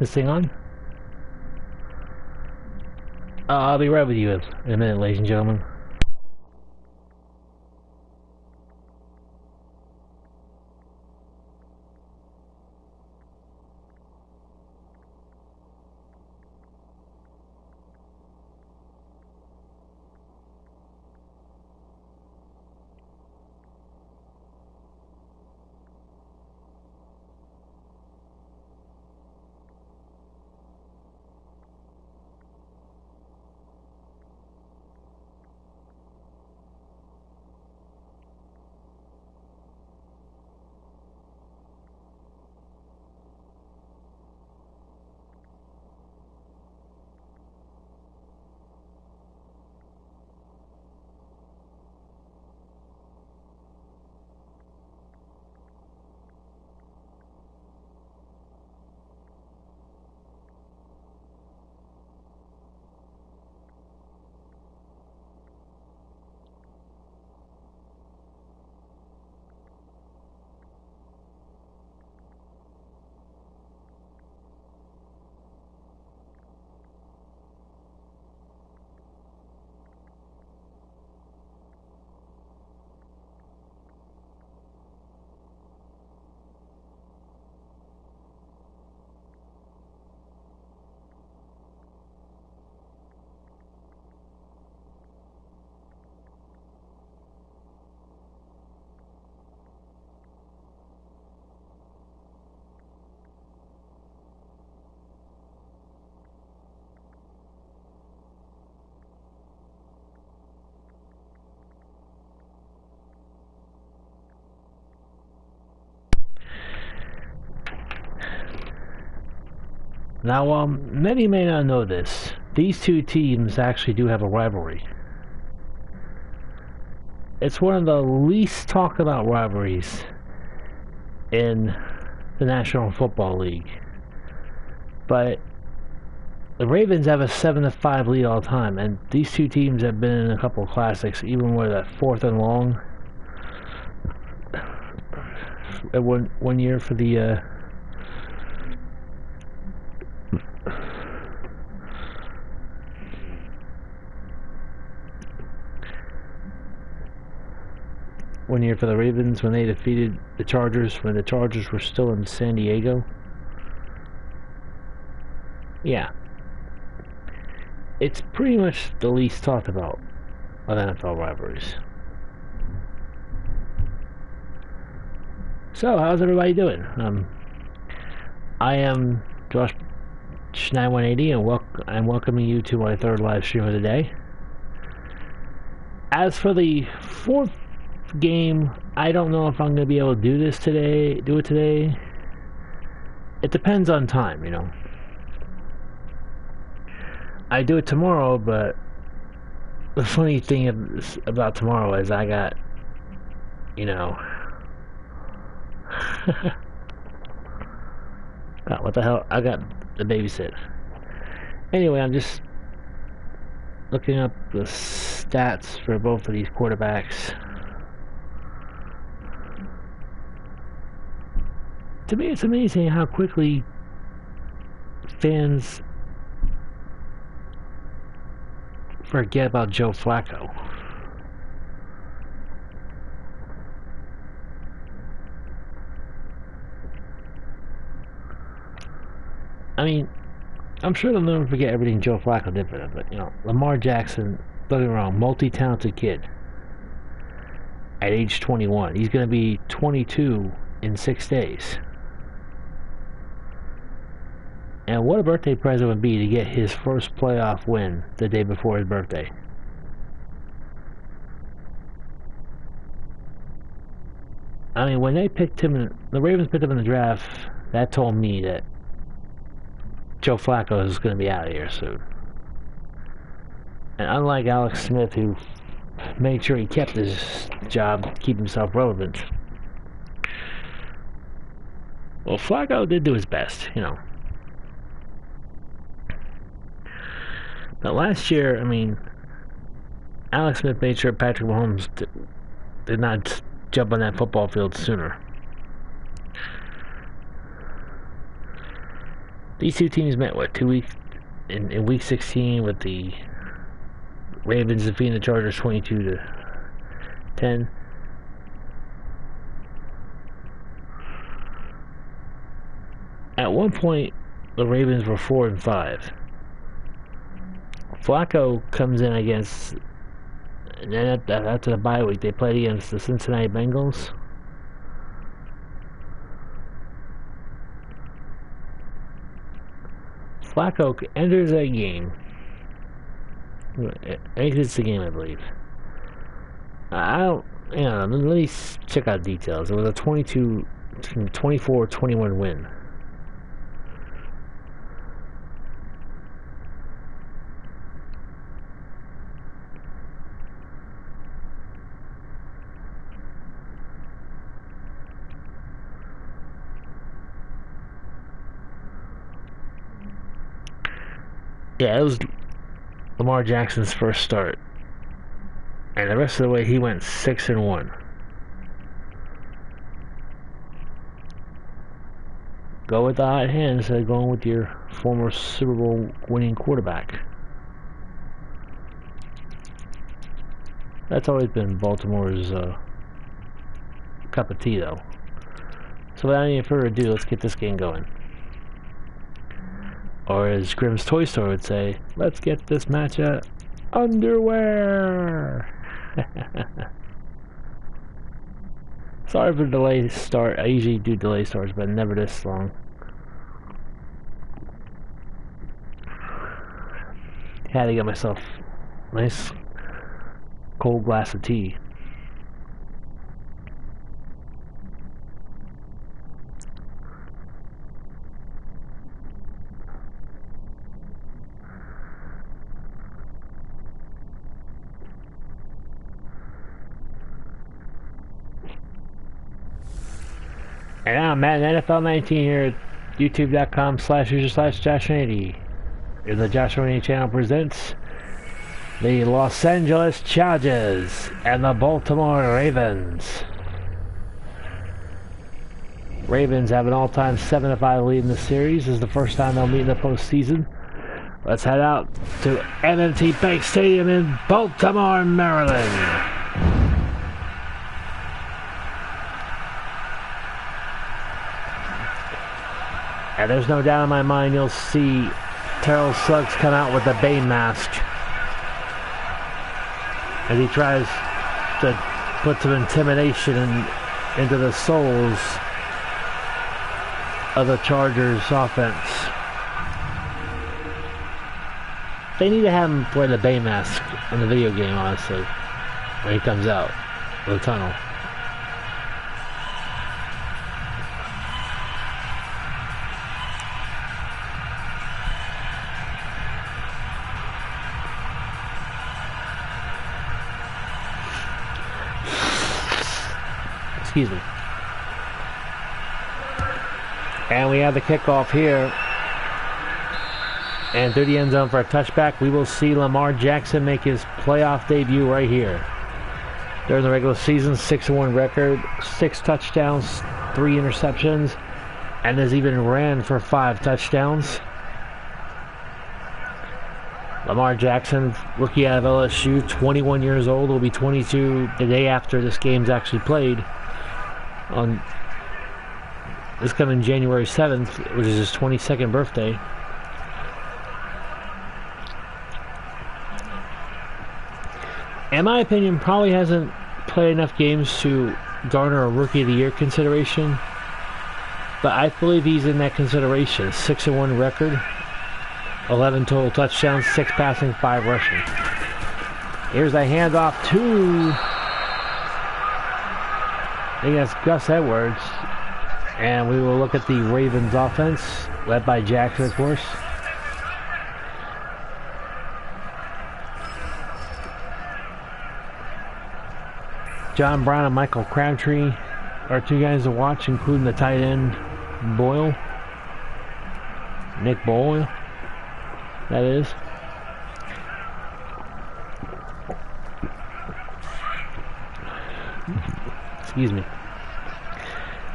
this thing on? I'll be right with you in a minute, ladies and gentlemen. Now, many may not know this. These two teams actually do have a rivalry. It's one of the least talked about rivalries in the National Football League. But the Ravens have a 7-5 lead all the time, and these two teams have been in a couple of classics, even with that 4th and long. One year for the one year for the Ravens when they defeated the Chargers when the Chargers were still in San Diego. Yeah. It's pretty much the least talked about of NFL rivalries. So, how's everybody doing? I am Josh Schneid 180 and I'm welcoming you to my 3rd live stream of the day. As for the 4th game, I don't know if I'm going to be able to do it today. It depends on time, you know. I do it tomorrow, but the funny thing about tomorrow is I got, you know, what the hell? I got the babysit. Anyway, I'm just looking up the stats for both of these quarterbacks. To me, it's amazing how quickly fans forget about Joe Flacco. I mean, I'm sure they'll never forget everything Joe Flacco did for them, but, you know, Lamar Jackson, don't get me wrong, multi-talented kid at age 21. He's going to be 22 in 6 days. And what a birthday present would be to get his first playoff win the day before his birthday. I mean, when they picked him, the Ravens picked him in the draft, that told me that Joe Flacco is going to be out of here soon. And unlike Alex Smith, who made sure he kept his job to keep himself relevant, well, Flacco did do his best, you know. But last year, I mean, Alex Smith made sure Patrick Mahomes did not jump on that football field sooner. These two teams met, what, 2 weeks in week 16 with the Ravens defeating the Chargers 22-10. At one point, the Ravens were 4-5. Flacco comes in against, and then after the bye week, they played against the Cincinnati Bengals. Flacco enters that game. Exits the game, I believe. I don't know. Let me check out details. It was a 24-21 win. Yeah, it was Lamar Jackson's first start. And the rest of the way, he went 6-1. Go with the hot hand instead of going with your former Super Bowl winning quarterback. That's always been Baltimore's cup of tea, though. So without any further ado, let's get this game going. Or as Grimm's Toy Store would say, let's get this matchup underwear. Sorry for the delayed start. I usually do delay starts, but never this long. Had to get myself a nice cold glass of tea. And now, Madden NFL 19 here at youtube.com/user/Josh80. And the Josh 80 channel presents the Los Angeles Chargers and the Baltimore Ravens. Ravens have an all-time 7-5 lead in the series. This is the first time they'll meet in the postseason. Let's head out to M&T Bank Stadium in Baltimore, Maryland. And there's no doubt in my mind you'll see Terrell Suggs come out with the Bane mask as he tries to put some intimidation into the souls of the Chargers offense. They need to have him wear the Bane mask in the video game, honestly, when he comes out of the tunnel. Excuse me. And we have the kickoff here. And through the end zone for a touchback, we will see Lamar Jackson make his playoff debut right here. During the regular season, 6-1 record, 6 touchdowns, 3 interceptions, and has even ran for 5 touchdowns. Lamar Jackson, rookie out of LSU, 21 years old, will be 22 the day after this game's actually played. On this coming January 7th, which is his 22nd birthday. In my opinion, probably hasn't played enough games to garner a Rookie of the Year consideration, but I believe he's in that consideration. 6-1 record, 11 total touchdowns, 6 passing, 5 rushing. Here's a handoff to, I think that's Gus Edwards. And we will look at the Ravens offense, led by Jackson, of course. John Brown and Michael Crabtree are 2 guys to watch, including the tight end, Boyle. Nick Boyle, that is. Excuse me.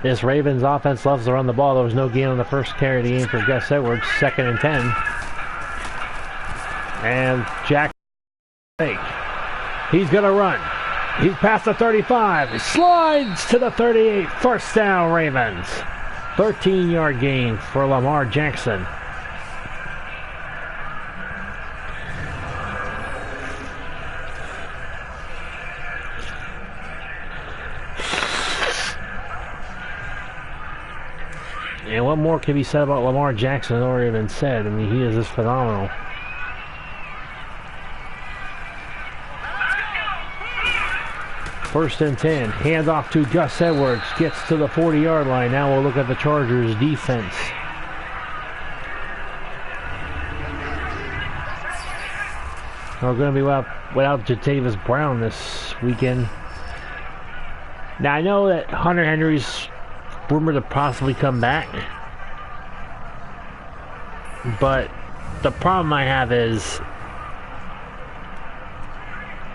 This Ravens offense loves to run the ball. There was no gain on the first carry of the game for Gus Edwards. 2nd and 10. And Jack, he's going to run. He's past the 35. He slides to the 38. 1st down, Ravens. 13-yard gain for Lamar Jackson. And what more can be said about Lamar Jackson than already been said? I mean, he is just phenomenal. First and 10. Handoff to Gus Edwards. Gets to the 40-yard line. Now we'll look at the Chargers defense. We're going to be without Jatavis Brown this weekend. Now I know that Hunter Henry's rumored to possibly come back, but the problem I have is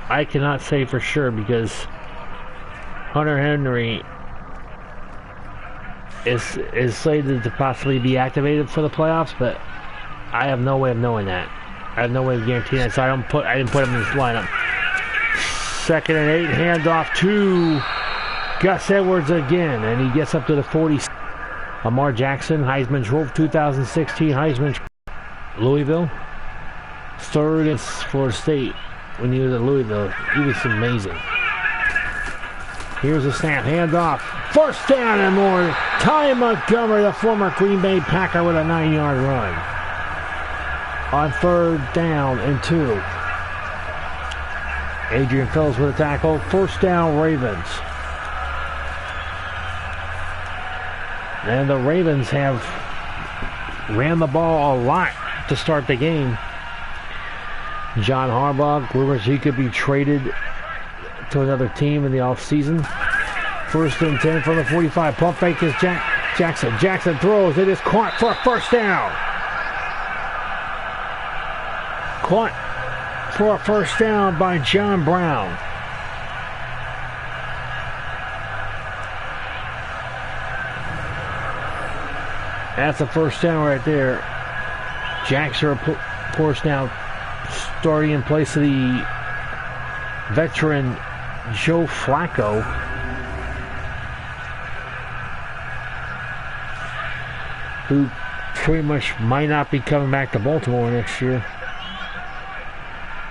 I cannot say for sure because Hunter Henry is slated to possibly be activated for the playoffs, but I have no way of knowing that. I have no way of guaranteeing that, so I didn't put him in this lineup. 2nd and 8, handoff to Gus Edwards again, and he gets up to the 40. Lamar Jackson, Heisman Trophy 2016, Heisman Louisville. 3rd in Florida State when he was at Louisville. He was amazing. Here's a snap, handoff. 1st down and more. Ty Montgomery, the former Green Bay Packer, with a 9-yard run. On 3rd down and 2. Adrian Phillips with a tackle. 1st down, Ravens. And the Ravens have ran the ball a lot to start the game. John Harbaugh, rumors he could be traded to another team in the offseason. 1st and 10 from the 45. Pump fake is Jackson. Jackson throws. It is caught for a 1st down. Caught for a 1st down by John Brown. That's a 1st down right there. Jackson, of course, now starting in place of the veteran Joe Flacco. Who pretty much might not be coming back to Baltimore next year.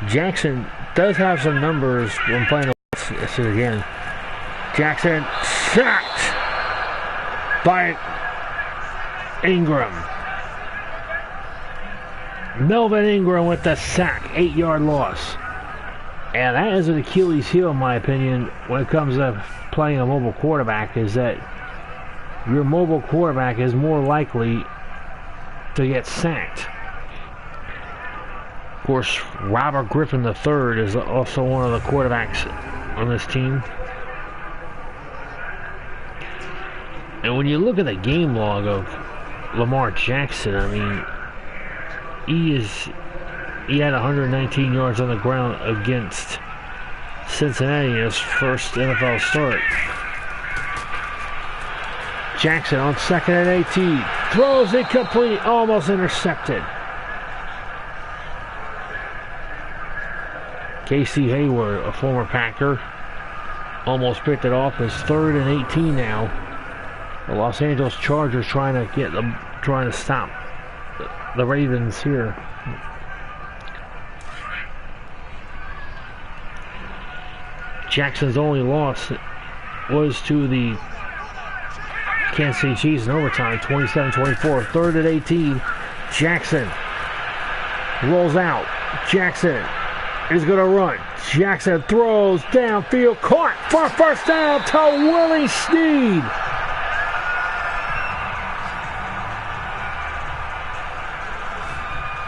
Jackson does have some numbers when playing. Let's see it again. Jackson sacked by Ingram. Melvin Ingram with the sack. 8-yard loss. And that is an Achilles heel, in my opinion, when it comes to playing a mobile quarterback, is that your mobile quarterback is more likely to get sacked. Of course, Robert Griffin III is also one of the quarterbacks on this team. And when you look at the game log of Lamar Jackson, I mean, he had 119 yards on the ground against Cincinnati in his first NFL start. Jackson on 2nd and 18. Throws it complete, almost intercepted. Casey Hayward, a former Packer, almost picked it off. It's 3rd and 18 now. The Los Angeles Chargers trying to stop the Ravens here. Jackson's only loss was to the Kansas City Chiefs in overtime, 27-24. 3rd and 18. Jackson rolls out. Jackson is going to run. Jackson throws downfield, caught for a 1st down to Willie Snead.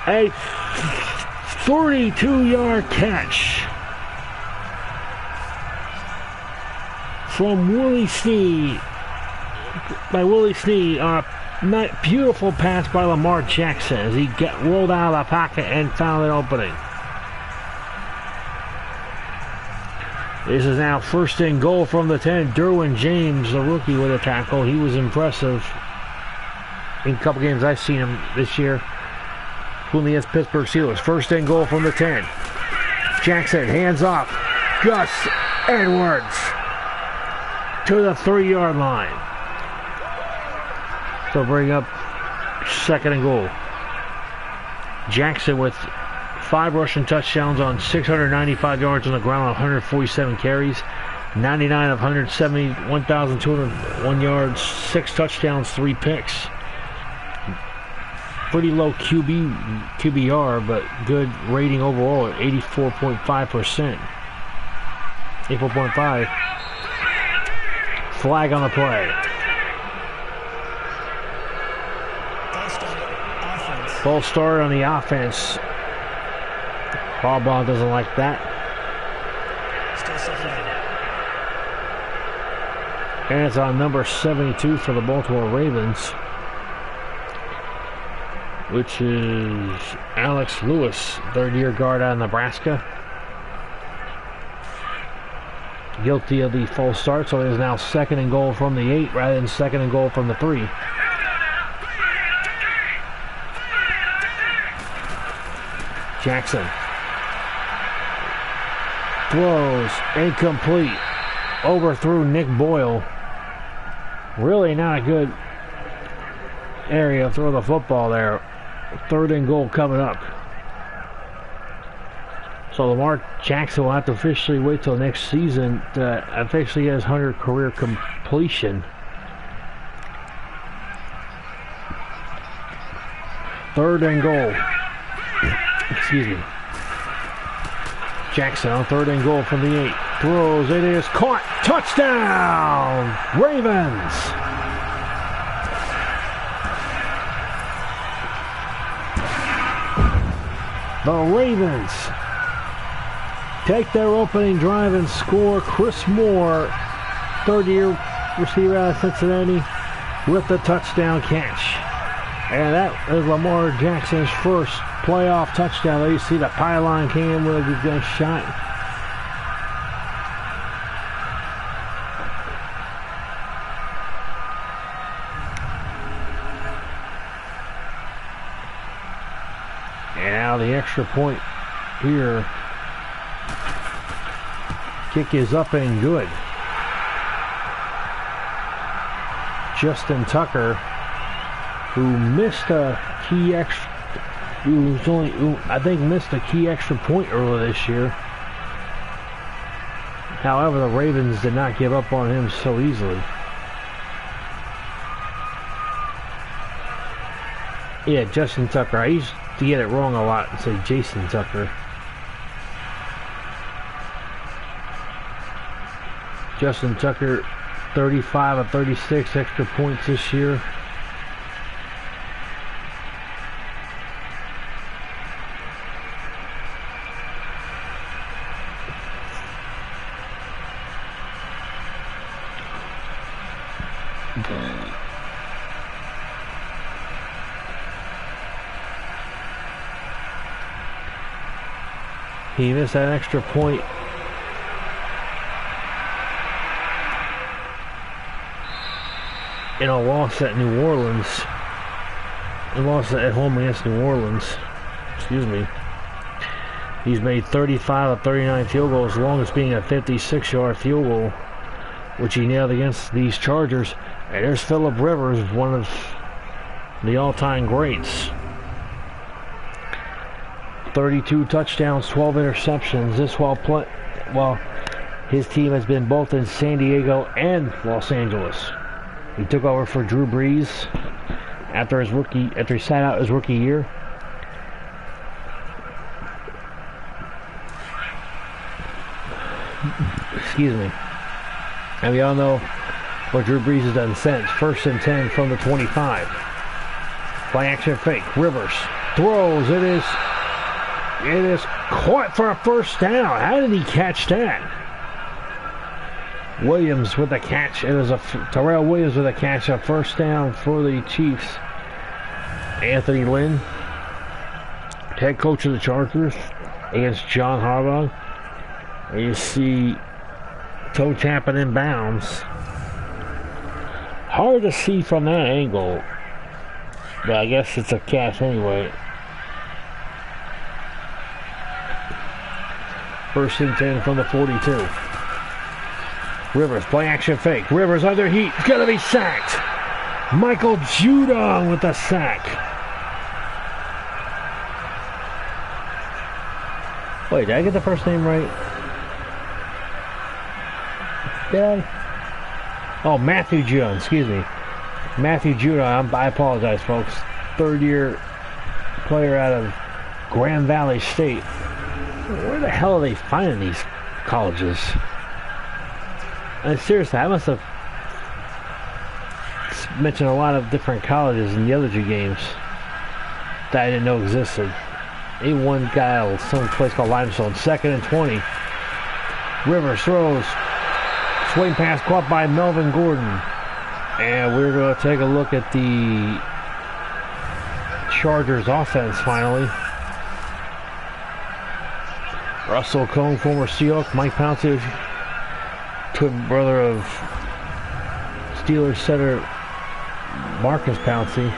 A 32-yard catch from Willie Snead. By Willie Snead, beautiful pass by Lamar Jackson as he rolled out of the pocket and found an opening. This is now first and goal from the 10. Derwin James, the rookie, with a tackle. He was impressive in a couple games I've seen him this year. Including against Pittsburgh Steelers. First and goal from the 10. Jackson, hands off. Gus Edwards to the 3-yard line. So bring up second and goal. Jackson with 5 rushing touchdowns on 695 yards on the ground on 147 carries. 99 of 170, 1,201 yards, 6 touchdowns, 3 picks. Pretty low QBR, but good rating overall at 84.5%. 84.5. Flag on the play. False start on the offense. Harbaugh doesn't like that. And it's on number 72 for the Baltimore Ravens, which is Alex Lewis, third-year guard out of Nebraska. Guilty of the false start, so it is now second and goal from the 8 rather than second and goal from the 3. Jackson throws incomplete. Overthrew Nick Boyle. Really not a good area to throw the football there. Third and goal coming up. So Lamar Jackson will have to officially wait till next season to officially get his 100 career completion. Third and goal. Excuse me. Jackson on third and goal from the 8. Throws, it is caught. Touchdown! Ravens! The Ravens take their opening drive and score. Chris Moore, third-year receiver out of Cincinnati, with the touchdown catch. And that is Lamar Jackson's first playoff touchdown. There you see the pylon cam with a good shot. And now the extra point here. Kick is up and good. Justin Tucker, who missed a key extra, who I think missed a key extra point earlier this year. However, the Ravens did not give up on him so easily. Yeah, Justin Tucker. I used to get it wrong a lot and say Jason Tucker. Justin Tucker, 35 of 36 extra points this year. He missed that extra point. In a loss at New Orleans. A loss at home against New Orleans. Excuse me. He's made 35 of 39 field goals, longest being a 56-yard field goal, which he nailed against these Chargers. And there's Phillip Rivers, one of the all-time greats. 32 touchdowns, 12 interceptions. This while his team has been both in San Diego and Los Angeles. He took over for Drew Brees after he sat out his rookie year. Excuse me. And we all know what Drew Brees has done since. First and 10 from the 25. Play action fake. Rivers throws. It is caught for a first down. How did he catch that? Williams with a catch. It was Terrell Williams with a catch. A first down for the Chiefs. Anthony Lynn, head coach of the Chargers, against John Harbaugh. And you see toe tapping in bounds. Hard to see from that angle, but I guess it's a catch anyway. First and 10 from the 42. Rivers, play action fake. Rivers under heat. He's going to be sacked. Michael Judon with the sack. Wait, did I get the first name right? Dad? Oh, Matthew Judon, excuse me. Matthew Judon, I apologize, folks. Third-year player out of Grand Valley State. Where the hell are they finding these colleges? And seriously, I must have mentioned a lot of different colleges in the other two games that I didn't know existed. A1 guy out of some place called Limestone. 2nd and 20. Rivers throws. Swing pass caught by Melvin Gordon. And we're going to take a look at the Chargers offense finally. Russell Cone, former Seahawk. Mike Pouncey, twin brother of Steelers center Marcus Pouncey.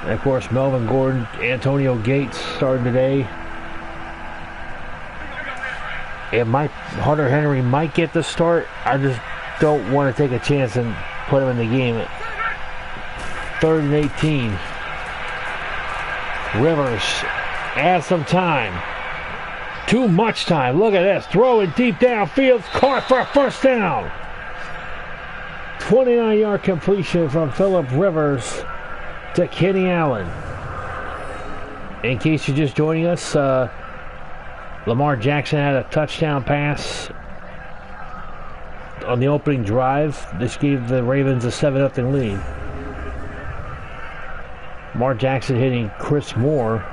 And of course, Melvin Gordon, Antonio Gates starting today. And Hunter Henry might get the start. I just don't want to take a chance and put him in the game. 3rd and 18. Rivers adds some time. Too much time. Look at this. Throwing deep downfield. Caught for a first down. 29-yard completion from Phillip Rivers to Kenny Allen. In case you're just joining us, Lamar Jackson had a touchdown pass on the opening drive. This gave the Ravens a 7-0 lead. Lamar Jackson hitting Chris Moore.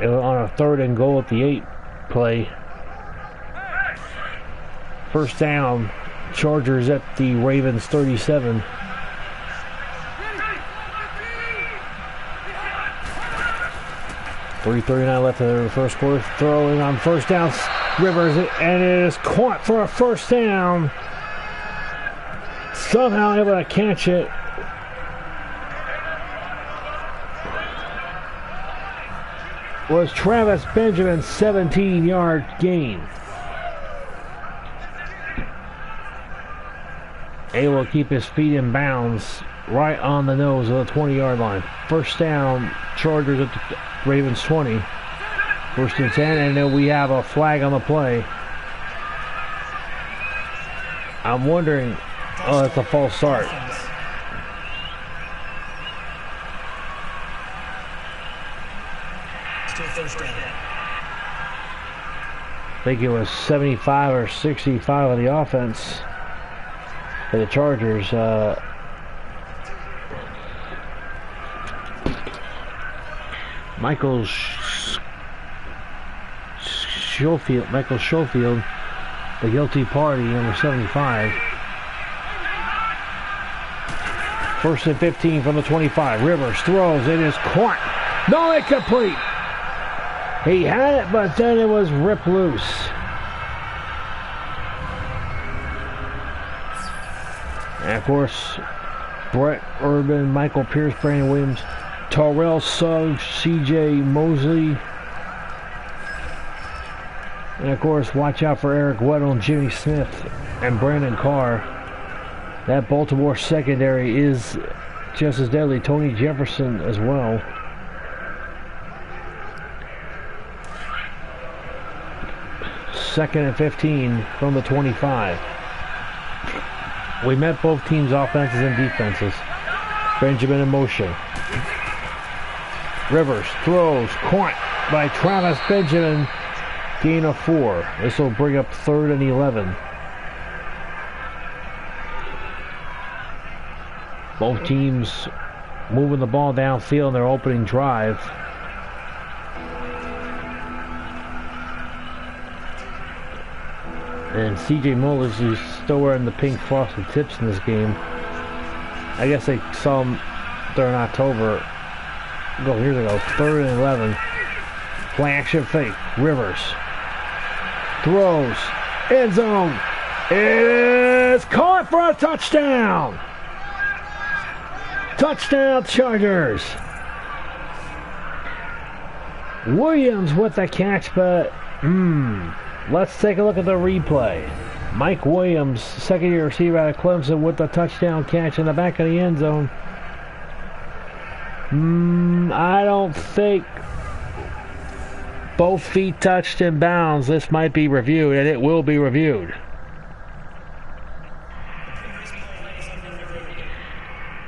On a 3rd and goal at the 8 play. First down, Chargers at the Ravens 37. .339 left in the first quarter. Throwing on first down, Rivers, and it is caught for a first down. Somehow able to catch it. Was Travis Benjamin's 17-yard gain. Able to keep his feet in bounds right on the nose of the 20-yard line. First down, Chargers at the Ravens 20. 1st and 10, and then we have a flag on the play. I'm wondering, oh, that's a false start. I think it was 75 or 65 of the offense for the Chargers. Michael Schofield, the guilty party, number 75. 1st and 15 from the 25. Rivers throws. It is caught. No, incomplete. He had it, but then it was ripped loose. And of course, Brett Urban, Michael Pierce, Brandon Williams, Terrell Suggs, C.J. Mosley. And of course, watch out for Eric Weddle, Jimmy Smith, and Brandon Carr. That Baltimore secondary is just as deadly. Tony Jefferson as well. Second and 15 from the 25. We met both teams' offenses and defenses. Benjamin in motion. Rivers throws, caught by Travis Benjamin. Gain of 4. This will bring up 3rd and 11. Both teams moving the ball downfield in their opening drive. And C.J. Mullis is still wearing the pink frosted tips in this game. I guess they saw him during October. Years ago. 3rd and 11. Play action fake. Rivers. Throws. End zone. It is caught for a touchdown. Touchdown Chargers. Williams with the catch, but let's take a look at the replay. Mike Williams, second-year receiver out of Clemson, with the touchdown catch in the back of the end zone. I don't think both feet touched in bounds. This might be reviewed, and it will be reviewed.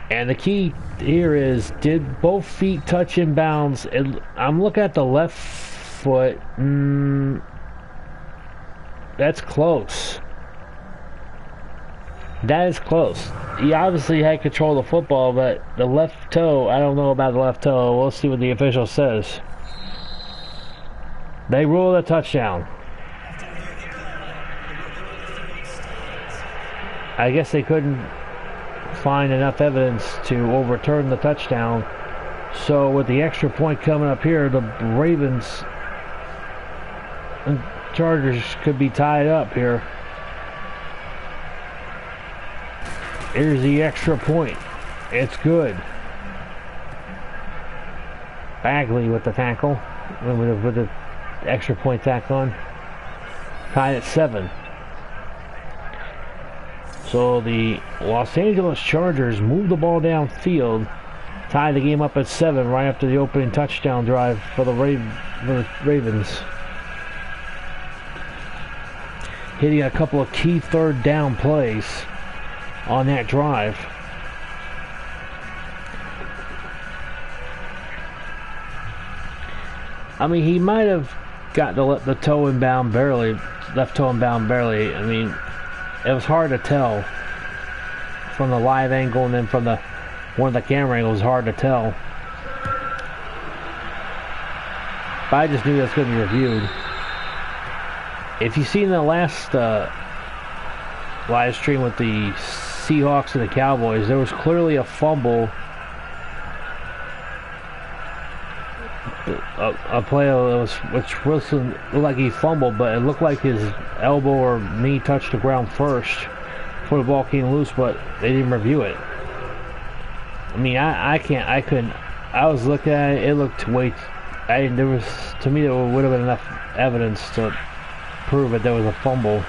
And the key here is, did both feet touch in bounds? I'm looking at the left foot. That's close. That is close. He obviously had control of the football, but the left toe, I don't know about the left toe. We'll see what the official says. They ruled a touchdown. I guess they couldn't find enough evidence to overturn the touchdown. So with the extra point coming up here, the Ravens and Chargers could be tied up here. Here's the extra point. It's good. Bagley with the tackle, with the extra point tack on. Tied at 7. So the Los Angeles Chargers move the ball downfield, tie the game up at 7 right after the opening touchdown drive for the Ravens. Hitting a couple of key third down plays on that drive. I mean, he might have got the toe inbound barely, left toe inbound barely. I mean, it was hard to tell from the live angle, and then from one of the camera angles, hard to tell. But I just knew that's going to be reviewed. If you've seen the last live stream with the Seahawks and the Cowboys, there was clearly a fumble. A play which Wilson looked like he fumbled, but it looked like his elbow or knee touched the ground first before the ball came loose, but they didn't review it. I mean, I couldn't. I was looking at it. It looked way. To me, there would have been enough evidence to prove that there was a fumble.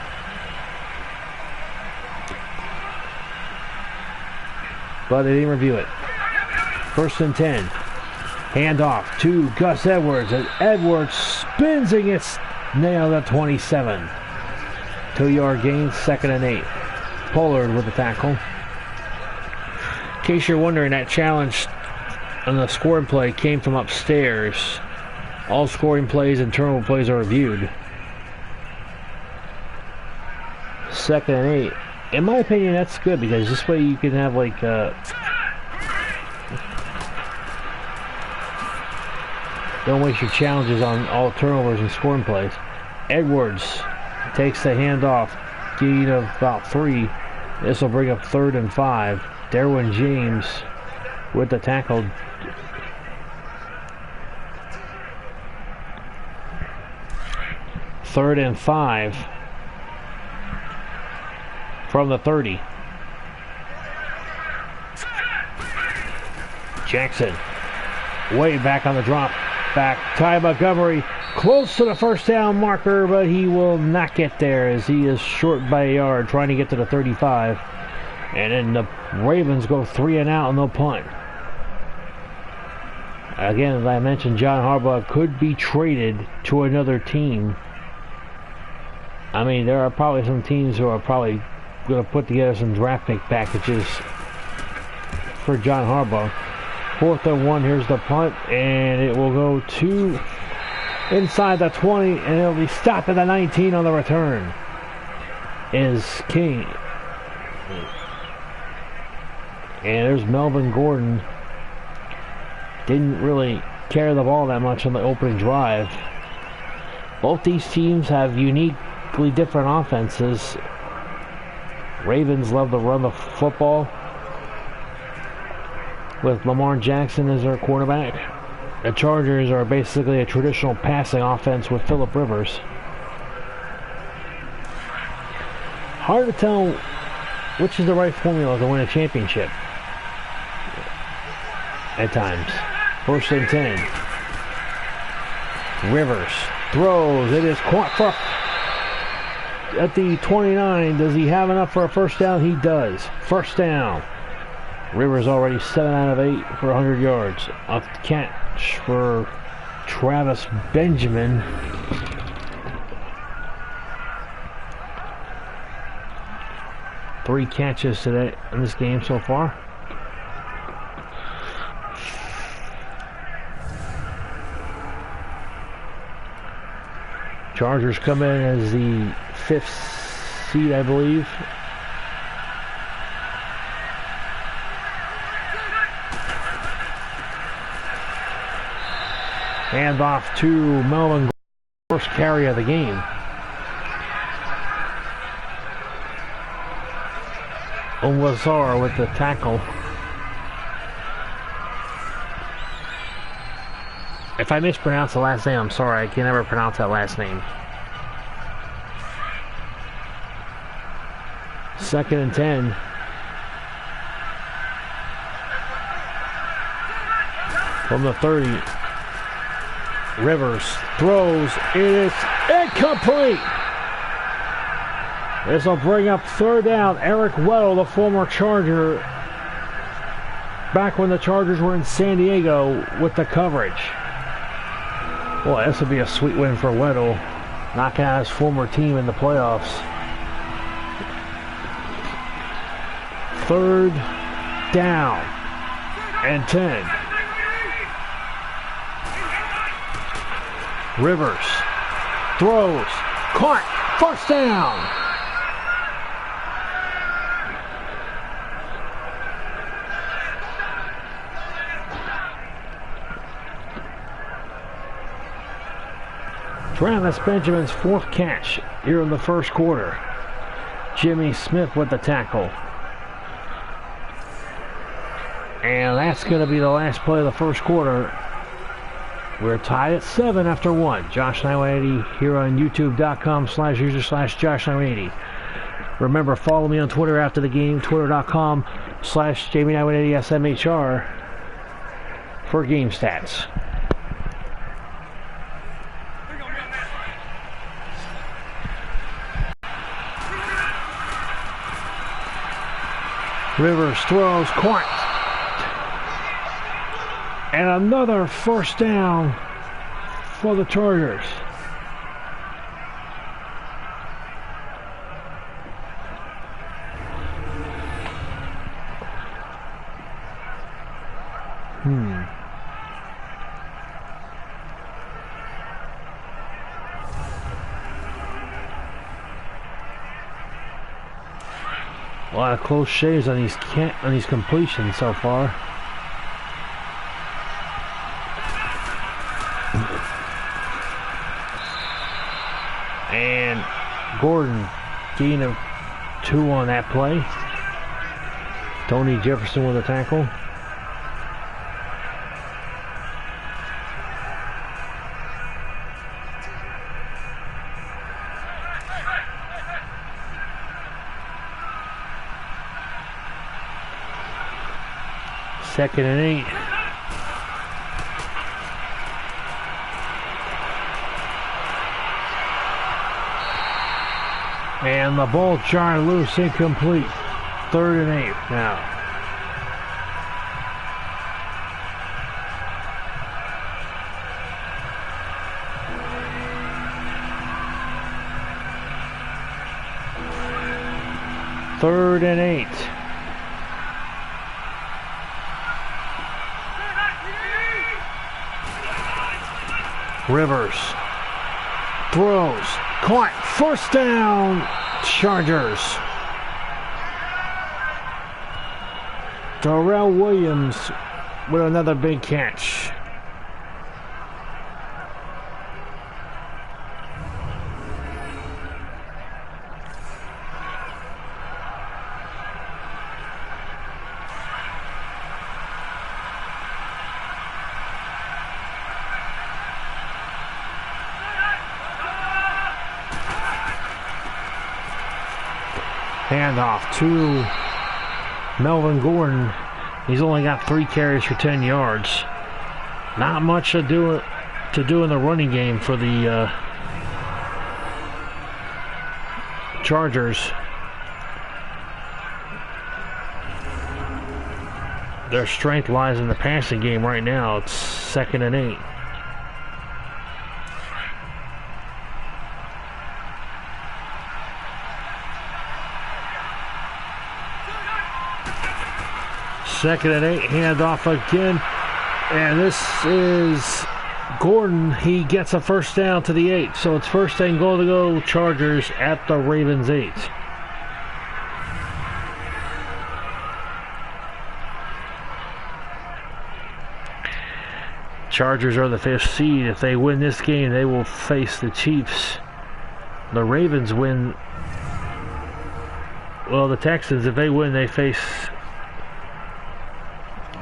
But they didn't review it. 1st and 10. Handoff to Gus Edwards, and Edwards spins and gets nailed at 27. 2-yard gain, 2nd and 8. Pollard with the tackle. In case you're wondering, that challenge on the scoring play came from upstairs. All scoring plays and turnover plays are reviewed. 2nd and 8. In my opinion, that's good, because this way you can have like don't waste your challenges on all turnovers and scoring plays. Edwards takes the handoff, gain of about 3. This will bring up 3rd and 5. Derwin James with the tackle. Third and 5 from the 30. Jackson way back on the drop back. Ty Montgomery close to the first down marker, but he will not get there as he is short by a yard, trying to get to the 35. And then the Ravens go 3 and out and they'll punt. Again, as I mentioned, John Harbaugh could be traded to another team. I mean, there are probably some teams who are probably going to put together some draft pick packages for John Harbaugh. 4th and 1, here's the punt, and it will go to inside the 20, and it'll be stopped at the 19 on the return. Is King. And there's Melvin Gordon. Didn't really carry the ball that much on the opening drive. Both these teams have uniquely different offenses. Ravens love to run the football with Lamar Jackson as their quarterback. The Chargers are basically a traditional passing offense with Phillip Rivers. Hard to tell which is the right formula to win a championship. At times. 1st and 10. Rivers throws. It is caught for at the 29. Does he have enough for a first down? He does. First down. Rivers already 7 out of 8 for 100 yards. A catch for Travis Benjamin. Three catches today in this game so far. Chargers come in as the 5th seed, I believe. Hand off to Melvin, first carry of the game. Onwazar with the tackle. If I mispronounce the last name, I'm sorry. I can never pronounce that last name. 2nd and 10. From the 30. Rivers throws. It is incomplete. This will bring up 3rd down. Eric Weddle, the former Charger, back when the Chargers were in San Diego with the coverage. Well, this would be a sweet win for Weddle, knocking out his former team in the playoffs. 3rd down and 10. Rivers throws, caught, first down. Travis Benjamin's 4th catch here in the first quarter. Jimmy Smith with the tackle. And that's going to be the last play of the first quarter. We're tied at 7 after 1. Josh 980 here on youtube.com/user/Josh980. Remember, follow me on Twitter after the game, twitter.com/Jamie980SMHR for game stats. Rivers throws, caught. And another first down for the Chargers. A lot of close shaves on these completions so far. And Gordon, gain of 2 on that play. Tony Jefferson with a tackle. Second and 8. And the ball jarred loose, incomplete. 3rd and 8 now. Third and 8. Rivers throws, caught, first down, Chargers. Darrell Williams with another big catch. Handoff to Melvin Gordon. He's only got 3 carries for 10 yards. Not much to do in the running game for the Chargers. Their strength lies in the passing game right now. It's 2nd and 8. Second and 8, handoff again. And this is Gordon. He gets a first down to the 8. So it's 1st and goal to go, Chargers at the Ravens 8. Chargers are the 5th seed. If they win this game, they will face the Chiefs. The Ravens win. Well, the Texans, if they win, they face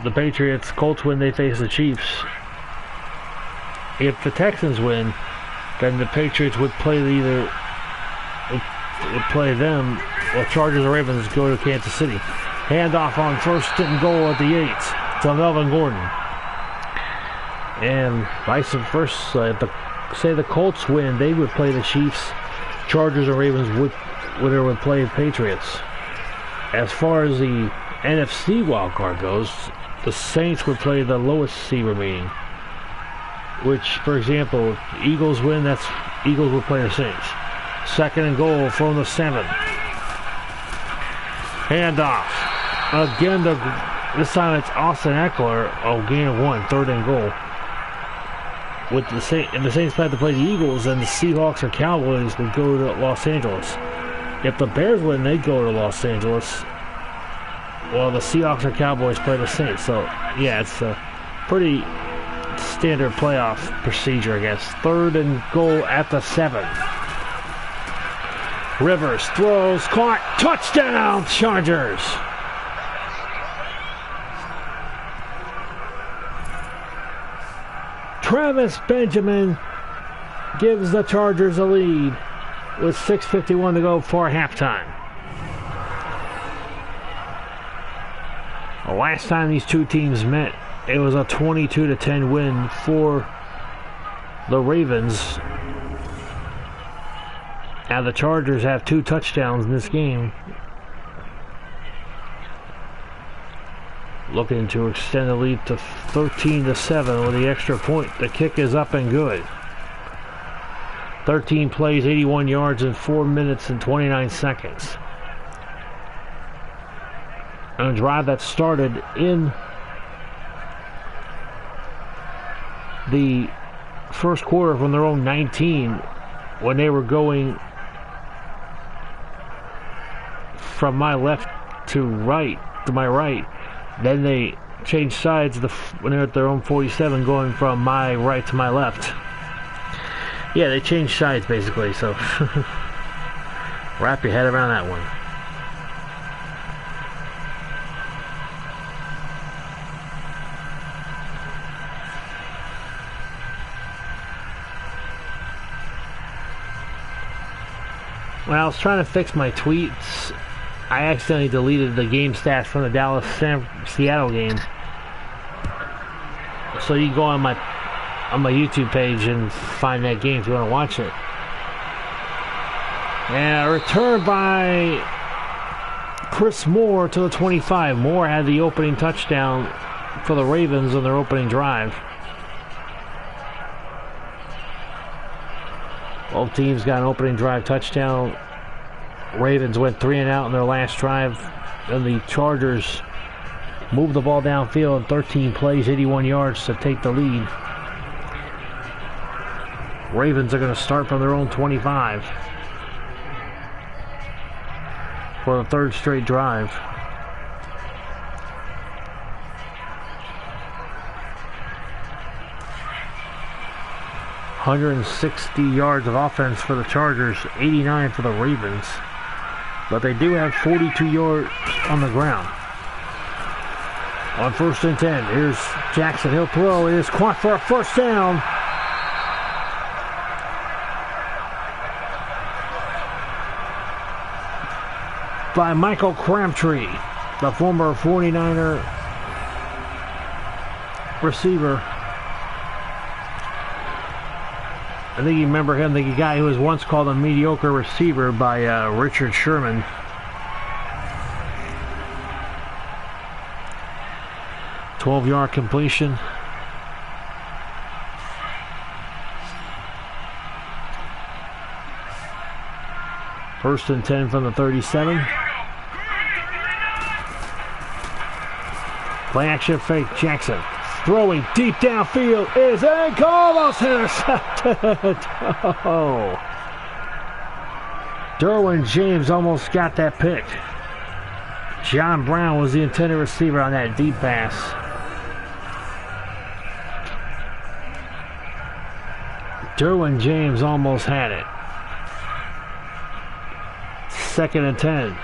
the Patriots. Colts win, they face the Chiefs. If the Texans win, then the Patriots would play them. Well, Chargers or Ravens go to Kansas City. Handoff on 1st and goal at the 8 to Melvin Gordon. And vice versa, if the Colts win, they would play the Chiefs. Chargers or Ravens would play the Patriots. As far as the NFC wildcard goes, the Saints would play the lowest seed remaining. Which, for example, if the Eagles win, Eagles will play the Saints. 2nd and goal from the 7. Handoff. Again, this time it's Austin Eckler. Gain of 1, 3rd and goal. With the Saints plan to play the Eagles, and the Seahawks or Cowboys would go to Los Angeles. If the Bears win, they go to Los Angeles. Well, the Seahawks or Cowboys play the Saints. So, yeah, it's a pretty standard playoff procedure, I guess. 3rd and goal at the 7. Rivers throws, caught, touchdown, Chargers! Travis Benjamin gives the Chargers a lead with 6:51 to go for halftime. The last time these two teams met, it was a 22-10 win for the Ravens. Now the Chargers have 2 touchdowns in this game, looking to extend the lead to 13-7 with the extra point. The kick is up and good. 13 plays, 81 yards in 4 minutes and 29 seconds. And a drive that started in the first quarter from their own 19 when they were going from my left to my right. Then they changed sides when they're at their own 47, going from my right to my left. Yeah, they changed sides basically, so wrap your head around that one. When I was trying to fix my tweets, I accidentally deleted the game stats from the Dallas-Seattle game. So you can go on my YouTube page and find that game if you want to watch it. And a return by Chris Moore to the 25. Moore had the opening touchdown for the Ravens on their opening drive. Both teams got an opening drive touchdown. Ravens went 3 and out in their last drive, and the Chargers moved the ball downfield, 13 plays, 81 yards to take the lead. Ravens are going to start from their own 25 for the 3rd straight drive. $160 yards of offense for the Chargers, 89 for the Ravens. But they do have 42 yards on the ground. On 1st and 10, here's Jackson. He'll throw. It is caught for a first down. by Michael Crabtree, the former 49er receiver. I think you remember him, the guy who was once called a mediocre receiver by Richard Sherman. "12-yard completion. First and 10 from the 37. Play action fake. Jackson throwing deep downfield is almost intercepted. Oh. Derwin James almost got that pick. John Brown was the intended receiver on that deep pass. Derwin James almost had it. Second and 10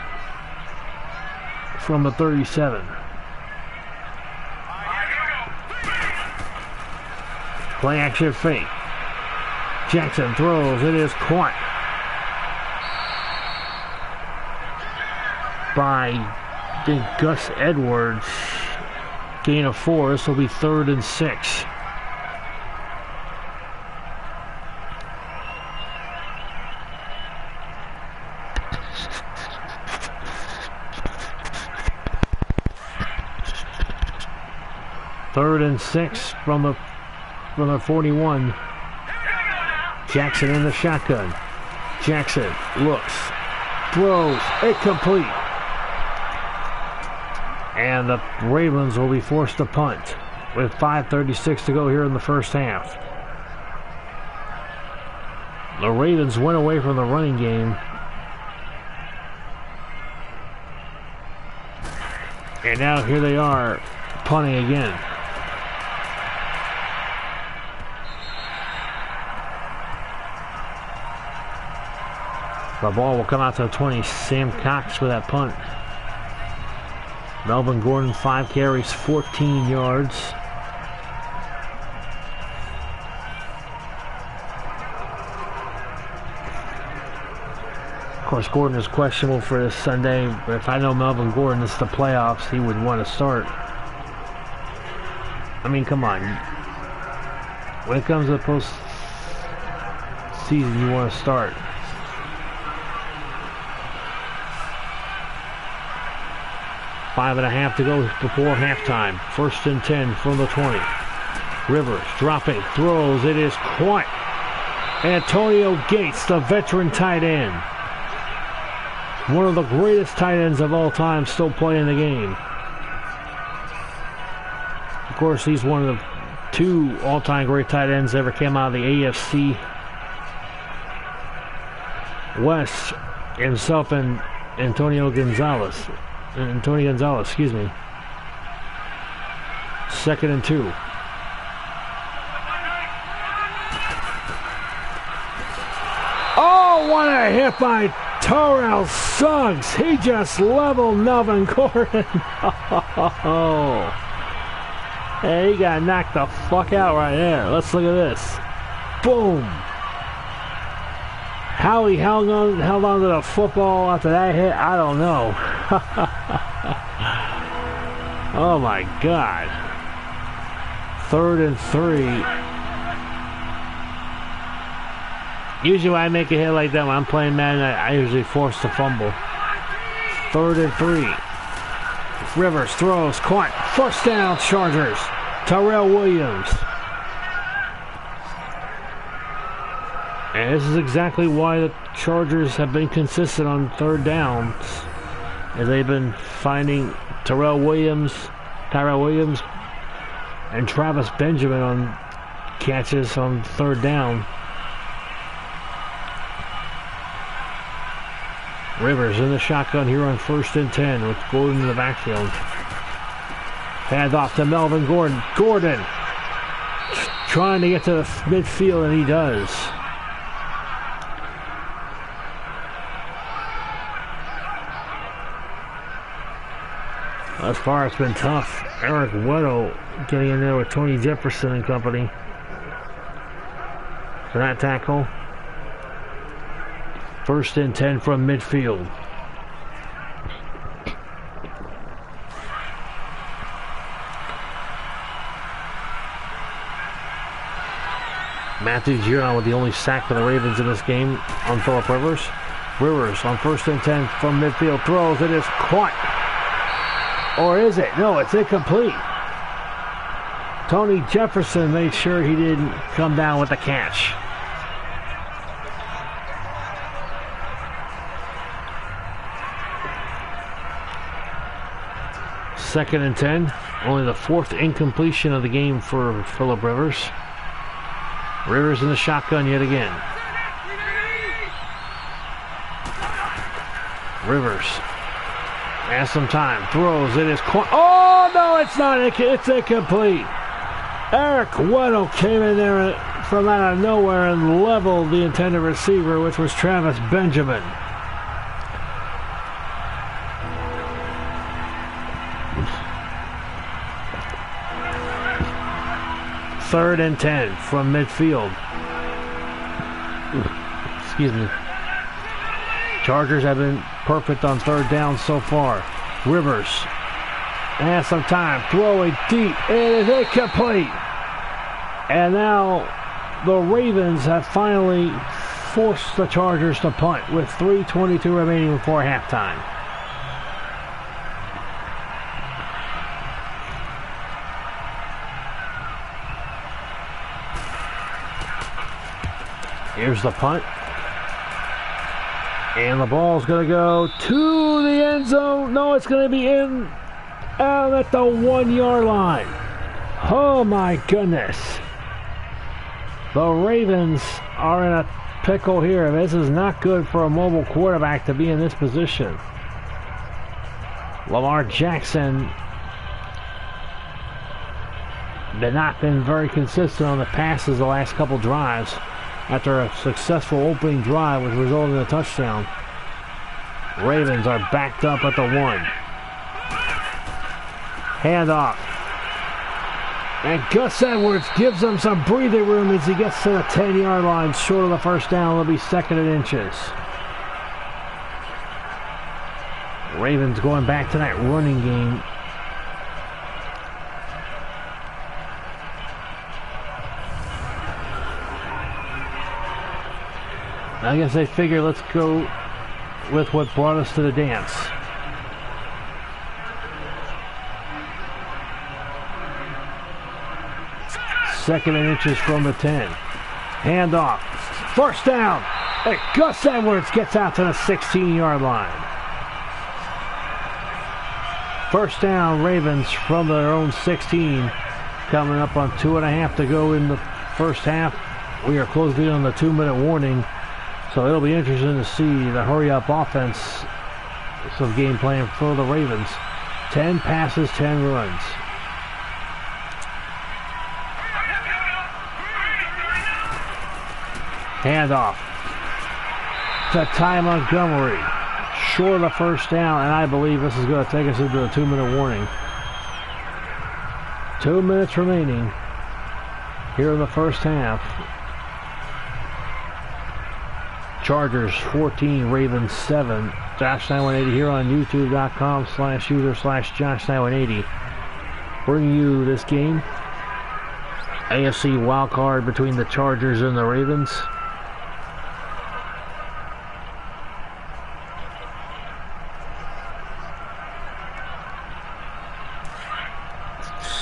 from the 37. Play action fake. Jackson throws. It is caught by Gus Edwards. Gain of 4. This will be 3rd and 6. Third and 6 from the 41. Jackson in the shotgun. Jackson looks, throws, incomplete. And the Ravens will be forced to punt with 5:36 to go here in the first half. The Ravens went away from the running game. And now here they are punting again. The ball will come out to the 20. Sam Cox for that punt. Melvin Gordon, 5 carries, 14 yards. Of course, Gordon is questionable for this Sunday, but if I know Melvin Gordon, it's the playoffs, he would want to start. I mean, come on. When it comes to the postseason, you want to start. Five and a half to go before halftime. First and 10 from the 20. Rivers dropping, throws. It is caught. Antonio Gates, the veteran tight end. One of the greatest tight ends of all time, still playing the game. Of course, he's one of the 2 all-time great tight ends that ever came out of the AFC West. Himself and Antonio Gonzalez, excuse me. Second and 2. Oh, what a hit by Terrell Suggs. He just leveled Melvin Gordon. Oh. Hey, he got knocked the fuck out right there. Let's look at this. Boom. How he held on to the football after that hit, I don't know. Oh my God. Third and 3. Usually when I make a hit like that when I'm playing Madden, I usually force the fumble. Third and 3. Rivers throws, caught. First down, Chargers. Tyrell Williams. And this is exactly why the Chargers have been consistent on third downs, as they've been finding Tyrell Williams, and Travis Benjamin on catches on third down. Rivers in the shotgun here on first and 10 with Gordon in the backfield. Hand off to Melvin Gordon. Gordon trying to get to the midfield, and he does. Thus far, it's been tough. Eric Weddle getting in there with Tony Jefferson and company for that tackle. First and 10 from midfield. Matthew Giron with the only sack for the Ravens in this game on Phillip Rivers. Rivers on 1st and 10 from midfield throws. It is caught. Or is it? No, it's incomplete. Tony Jefferson made sure he didn't come down with the catch. Second and 10. Only the 4th incompletion of the game for Phillip Rivers. Rivers in the shotgun yet again. Rivers has some time. Throws. It is caught. Oh, no, it's not. It's incomplete. Eric Weddle came in there from out of nowhere and leveled the intended receiver, which was Travis Benjamin. Third and 10 from midfield. Excuse me. Chargers have been perfect on 3rd down so far. Rivers has some time. Throwing deep. It is incomplete. And now the Ravens have finally forced the Chargers to punt with 3:22 remaining before halftime. Here's the punt. And the ball's going to go to the end zone. No, it's going to be in out at the 1-yard line. Oh, my goodness. The Ravens are in a pickle here. This is not good for a mobile quarterback to be in this position. Lamar Jackson has not been very consistent on the passes the last couple drives. After a successful opening drive, which resulted in a touchdown. Ravens are backed up at the 1. Handoff. And Gus Edwards gives them some breathing room as he gets to the 10-yard line, short of the first down. It'll be 2nd and inches. Ravens going back to that running game. I guess they figure let's go with what brought us to the dance. Second and inches from the 10. Handoff. First down. And Gus Edwards gets out to the 16-yard line. First down, Ravens from their own 16. Coming up on 2.5 to go in the first half. We are closing on the 2-minute warning. So it'll be interesting to see the hurry-up offense, some game plan for the Ravens. 10 passes, 10 runs. Handoff to Ty Montgomery. Short of the first down, and I believe this is going to take us into a 2-minute warning. 2 minutes remaining here in the first half. Chargers 14, Ravens 7. Josh9180 here on YouTube.com/user/Josh9180. Bringing you this game. AFC wildcard between the Chargers and the Ravens.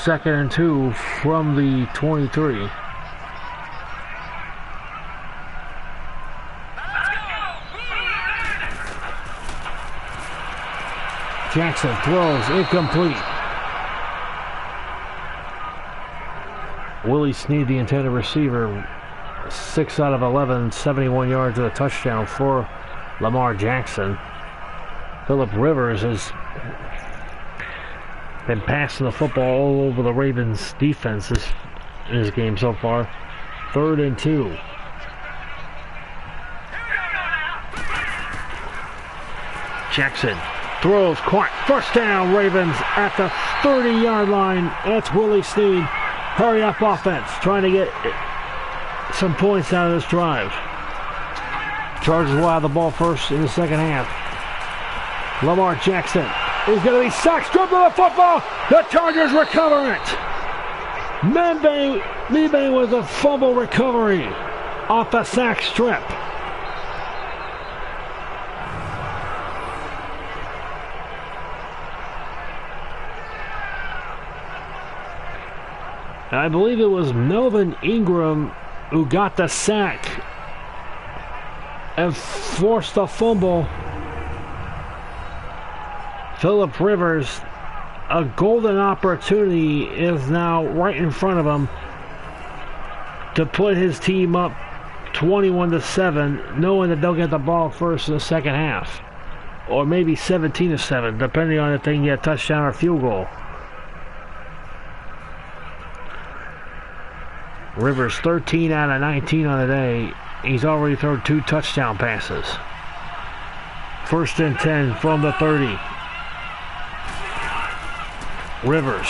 Second and 2 from the 23. Jackson throws incomplete. Willie Snead, the intended receiver, 6 out of 11, 71 yards and a touchdown for Lamar Jackson. Phillip Rivers has been passing the football all over the Ravens' defense in this game so far. 3rd and 2. Jackson throws, caught, first down, Ravens at the 30-yard line. That's Willie Snead. Hurry up offense, trying to get some points out of this drive. Chargers will have the ball first in the second half. Lamar Jackson is going to be sacked, dribbling the football. The Chargers recover it. Membe Mebane with a fumble recovery off the sack strip. I believe it was Melvin Ingram who got the sack and forced the fumble. Phillip Rivers, a golden opportunity is now right in front of him to put his team up 21-7, knowing that they'll get the ball first in the second half, or maybe 17-7, depending on if they can get a touchdown or field goal. Rivers 13 out of 19 on the day. He's already thrown 2 touchdown passes. 1st and 10 from the 30. Rivers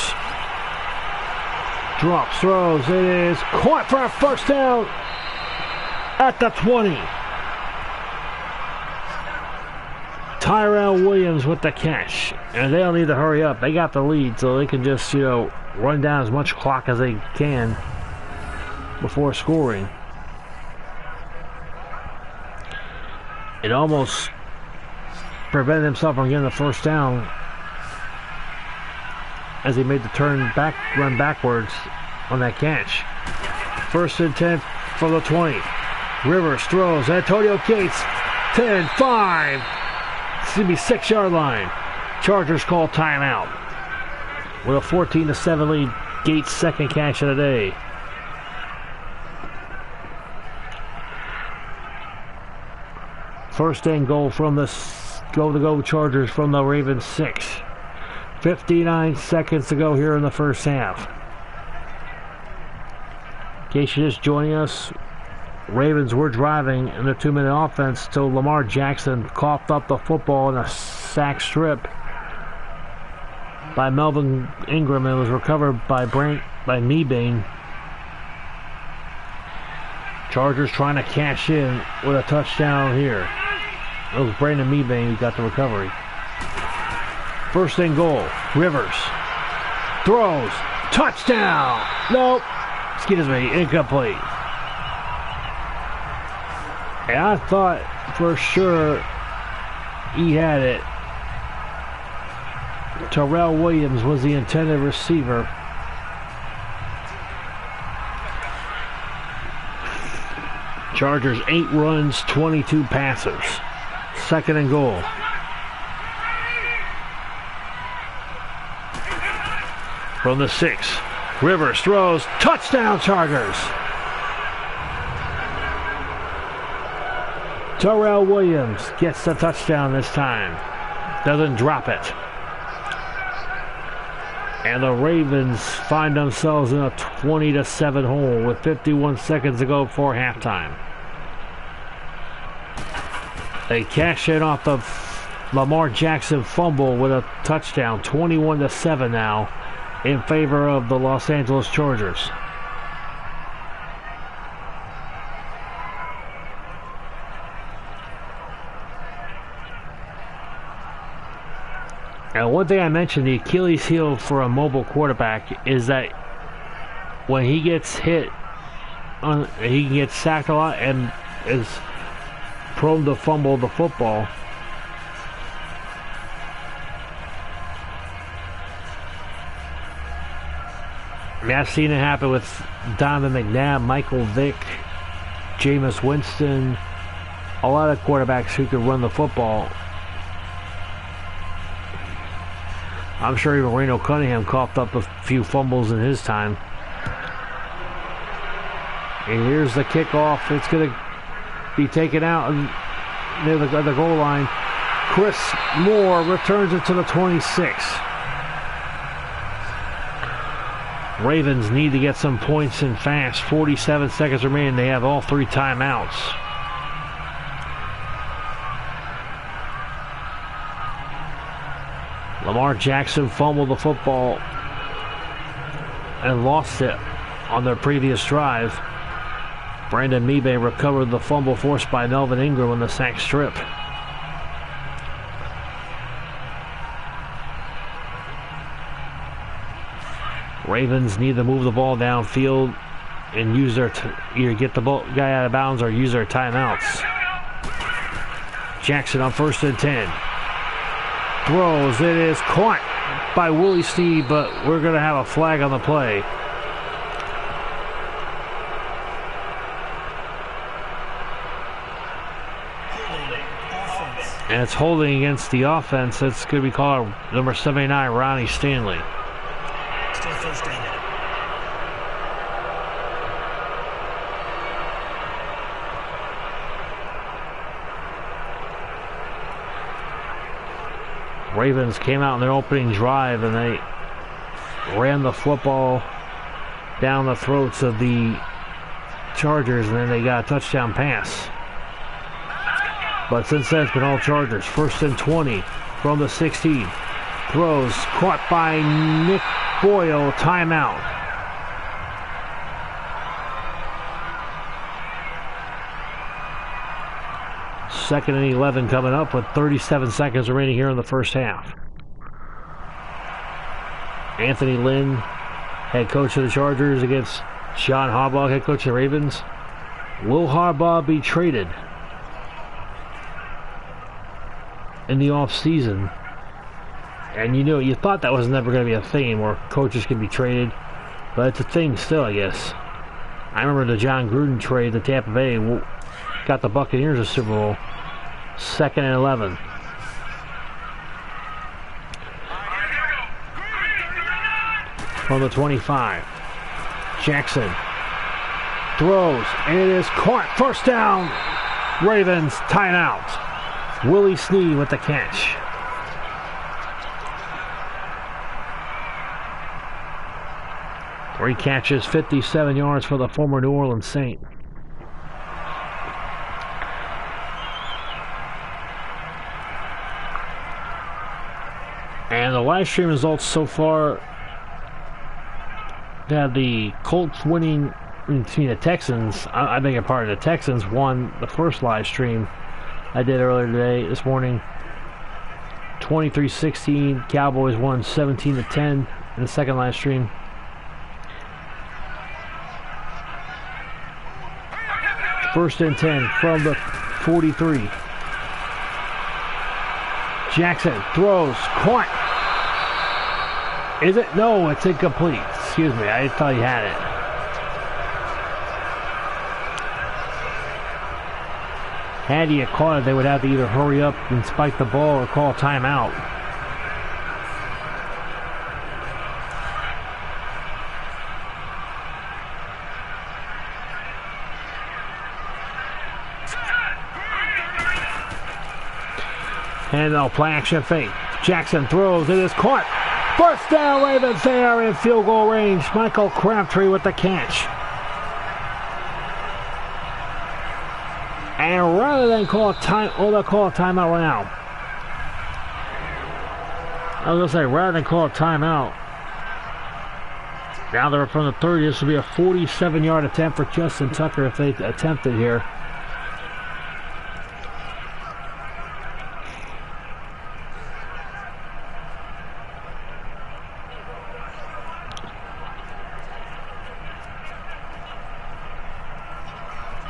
drops, throws. It is caught for a first down at the 20. Tyrell Williams with the catch. And they'll need to hurry up. They got the lead, so they can just, run down as much clock as they can before scoring. It almost prevented himself from getting the first down as he made the run backwards on that catch. 1st and 10 from the 20. Rivers throws. Antonio Gates, 10, 5. It's going to be 6-yard line. Chargers call timeout. With a 14-7 lead, Gates' second catch of the day. First and goal from the go Chargers from the Ravens 6. 59 seconds to go here in the first half. In case you're just joining us, Ravens were driving in their 2-minute offense till Lamar Jackson coughed up the football in a sack strip by Melvin Ingram and was recovered by Mebane. Chargers trying to cash in with a touchdown here. It was Brandon Mebane who got the recovery. 1st and goal. Rivers throws. Touchdown! Nope. Excuse me. Incomplete. And I thought for sure he had it. Tyrell Williams was the intended receiver. Chargers 8 runs, 22 passers. 2nd and goal. From the 6. Rivers throws. Touchdown Chargers. Tyrell Williams gets the touchdown this time. Doesn't drop it. And the Ravens find themselves in a 20-7 hole with 51 seconds to go before halftime. They cash in off the Lamar Jackson fumble with a touchdown, 21-7 now, in favor of the Los Angeles Chargers. And one thing I mentioned, the Achilles heel for a mobile quarterback is that when he gets hit, he can get sacked a lot and is prone to fumble the football. I mean, I've seen it happen with Donovan McNabb, Michael Vick, Jameis Winston, a lot of quarterbacks who could run the football. I'm sure even Reno Cunningham coughed up a few fumbles in his time. And here's the kickoff. It's going to be taken out near the goal line. Chris Moore returns it to the 26. Ravens need to get some points in fast. 47 seconds remaining. They have all 3 timeouts. Lamar Jackson fumbled the football and lost it on their previous drive. Brandon Mebane recovered the fumble forced by Melvin Ingram on the sack strip. Ravens need to move the ball downfield and use their either get the guy out of bounds or use their timeouts. Jackson on 1st and 10. Throws. It is caught by Willie Snead, but we're going to have a flag on the play. And it's holding against the offense. It's going to be called number 79, Ronnie Stanley. Still first down. Ravens came out in their opening drive and they ran the football down the throats of the Chargers, and then they got a touchdown pass. But since then, it's been all Chargers. 1st and 20 from the 16. Throws caught by Nick Boyle. Timeout. Second and 11 coming up with 37 seconds remaining here in the first half. Anthony Lynn, head coach of the Chargers, against John Harbaugh, head coach of the Ravens. Will Harbaugh be traded in the offseason? And you thought that was never going to be a thing where coaches can be traded, but it's a thing still, I guess. I remember the John Gruden trade to Tampa Bay got the Buccaneers a Super Bowl. 2nd and 11. From the 25. Jackson throws, and it is caught. 1st down. Ravens timeout. Willie Snead with the catch. Three catches, 57 yards for the former New Orleans Saint. And the live stream results so far have the Colts winning, the Texans. I beg your pardon, the Texans won the first live stream I did earlier this morning. 23-16. Cowboys won 17-10 in the second live stream. First and 10 from the 43. Jackson throws, caught. Is it? No, it's incomplete. Excuse me, I thought he had it. Had he caught it, they would have to either hurry up and spike the ball or call timeout. And they'll play action fake. Jackson throws. It is caught. 1st down, Ravens there in field goal range. Michael Crabtree with the catch. And rather than call a they'll call a timeout right now. I was going to say, rather than call a timeout, now they're from the 30. This will be a 47-yard attempt for Justin Tucker if they attempt it here.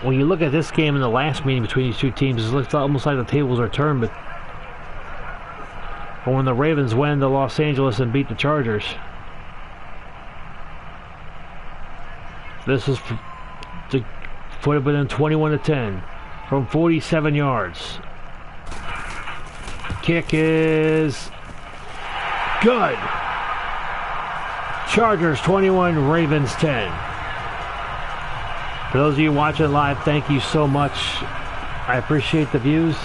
When you look at this game in the last meeting between these two teams, it looks almost like the tables are turned. But when the Ravens went to Los Angeles and beat the Chargers, this is to put it within 21-10 from 47 yards. Kick is good. Chargers 21, Ravens 10. For those of you watching live, thank you so much. I appreciate the views.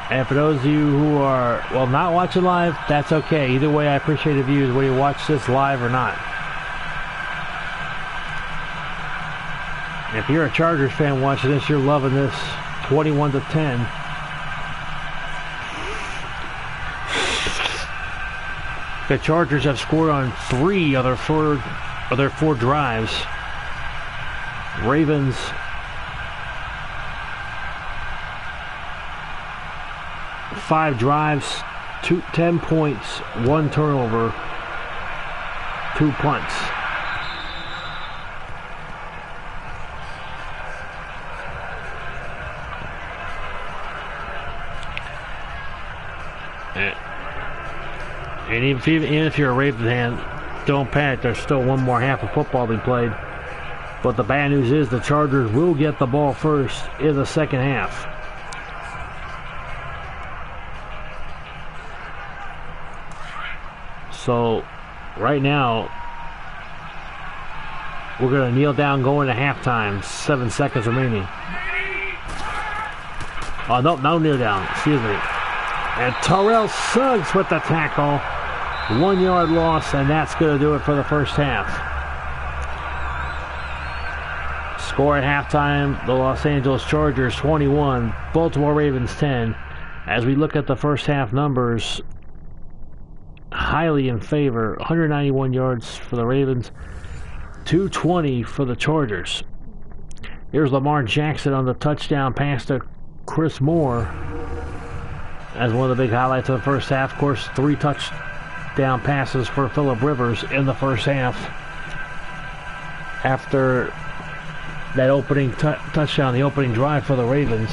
And for those of you who are, not watching live, that's okay. Either way, I appreciate the views, whether you watch this live or not. If you're a Chargers fan watching this, you're loving this. 21-10. The Chargers have scored on 3 of their 4 drives. Ravens five drives, 10 points, 1 turnover, 2 punts. And even if you're a Ravens fan, don't panic. There's still one more half of football to be played. But the bad news is the Chargers will get the ball first in the second half. So, right now, we're going to kneel down going to halftime. 7 seconds remaining. Oh, no kneel down. Excuse me. And Terrell Suggs with the tackle. 1 yard loss, and that's going to do it for the first half. Score at halftime, the Los Angeles Chargers 21, Baltimore Ravens 10. As we look at the first half numbers, highly in favor. 191 yards for the Ravens, 220 for the Chargers. Here's Lamar Jackson on the touchdown pass to Chris Moore as one of the big highlights of the first half. Of course, 3 touchdown passes for Phillip Rivers in the first half. After that opening touchdown, the opening drive for the Ravens.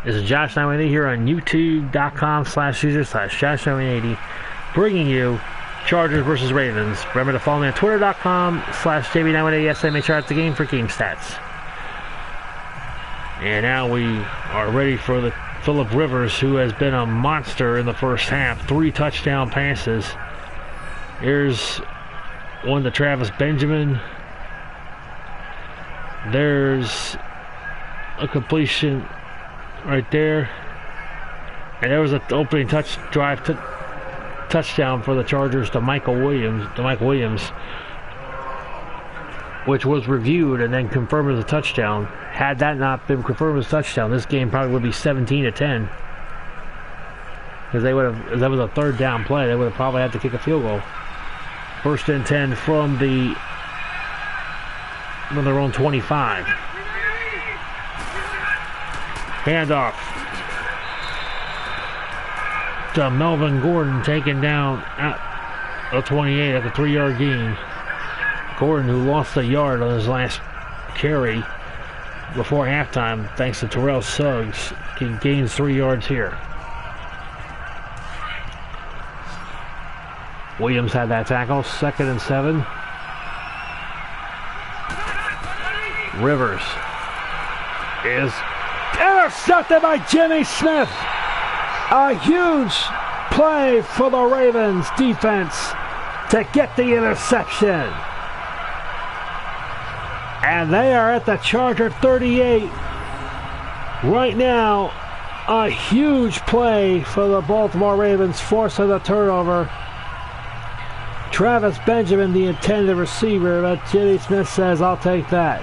This is Josh 980 here on youtube.com/user/Josh980, bringing you Chargers versus Ravens. Remember to follow me on twitter.com/JB980. Yes, I may chart the game for game stats. And now we are ready for the Phillip Rivers, who has been a monster in the first half. 3 touchdown passes. Here's one to Travis Benjamin. There's a completion right there, and there was an opening touchdown for the Chargers to Mike Williams, which was reviewed and then confirmed as a touchdown. Had that not been confirmed as a touchdown, this game probably would be 17-10, because they would have, if that was a third down play, they would have probably had to kick a field goal. 1st and 10 from their own 25. Handoff to Melvin Gordon, taken down at the 28 at the 3-yard gain. Gordon, who lost a yard on his last carry before halftime, thanks to Terrell Suggs, gains 3 yards here. Williams had that tackle. 2nd and 7. Rivers is intercepted by Jimmy Smith. A huge play for the Ravens defense to get the interception. And they are at the Charger 38. Right now, a huge play for the Baltimore Ravens, forcing the turnover. Travis Benjamin, the intended receiver, but Jimmy Smith says, "I'll take that."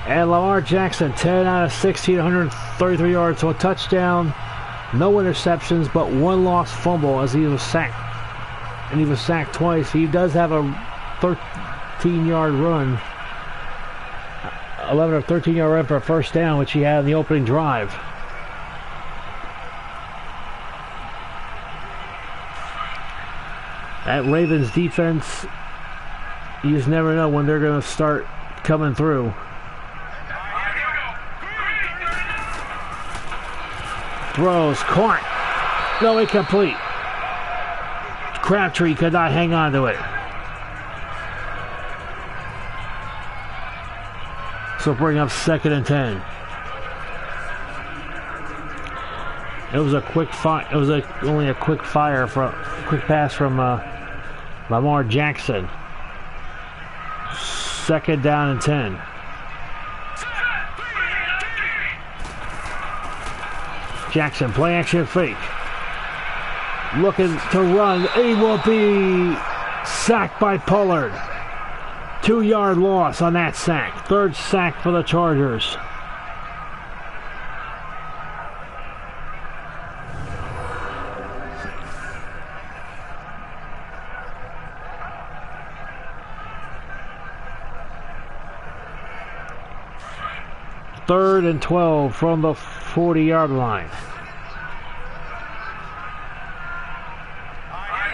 And Lamar Jackson, 10 out of 16, 133 yards, so a touchdown. No interceptions, but 1 lost fumble as he was sacked. And he was sacked twice. He does have a 13-yard run. 11 or 13-yard run for a first down, which he had in the opening drive. That Ravens defense, you just never know when they're going to start coming through. Throws, caught. No, incomplete. Crabtree could not hang on to it. So bring up 2nd and 10. It was a quick fire. It was only a quick pass from Lamar Jackson. 2nd down and 10. Jackson, play action fake. Looking to run. He will be sacked by Pollard. 2-yard loss on that sack. 3rd sack for the Chargers. 3rd and 12 from the 40-yard line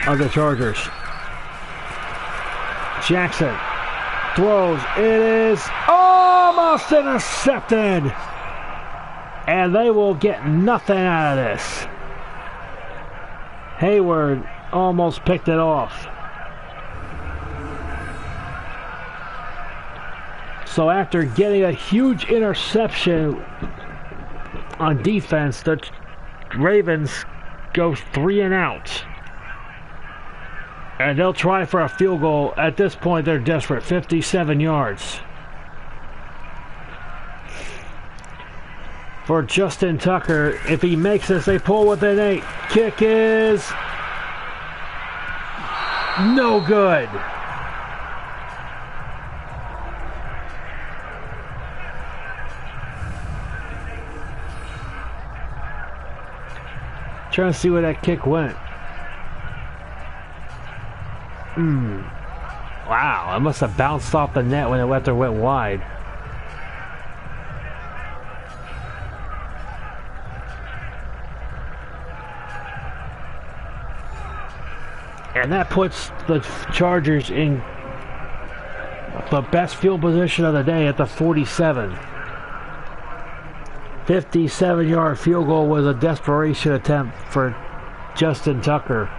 of the Chargers. Jackson throws. It is almost intercepted. And they will get nothing out of this. Hayward almost picked it off. So after getting a huge interception on defense, the Ravens go 3 and out. And they'll try for a field goal. At this point, they're desperate. 57 yards. For Justin Tucker, if he makes this, they pull within 8. Kick is no good. Trying to see where that kick went. Wow, it must have bounced off the net when it went wide. And that puts the Chargers in the best field position of the day at the 47. 57-yard field goal was a desperation attempt for Justin Tucker.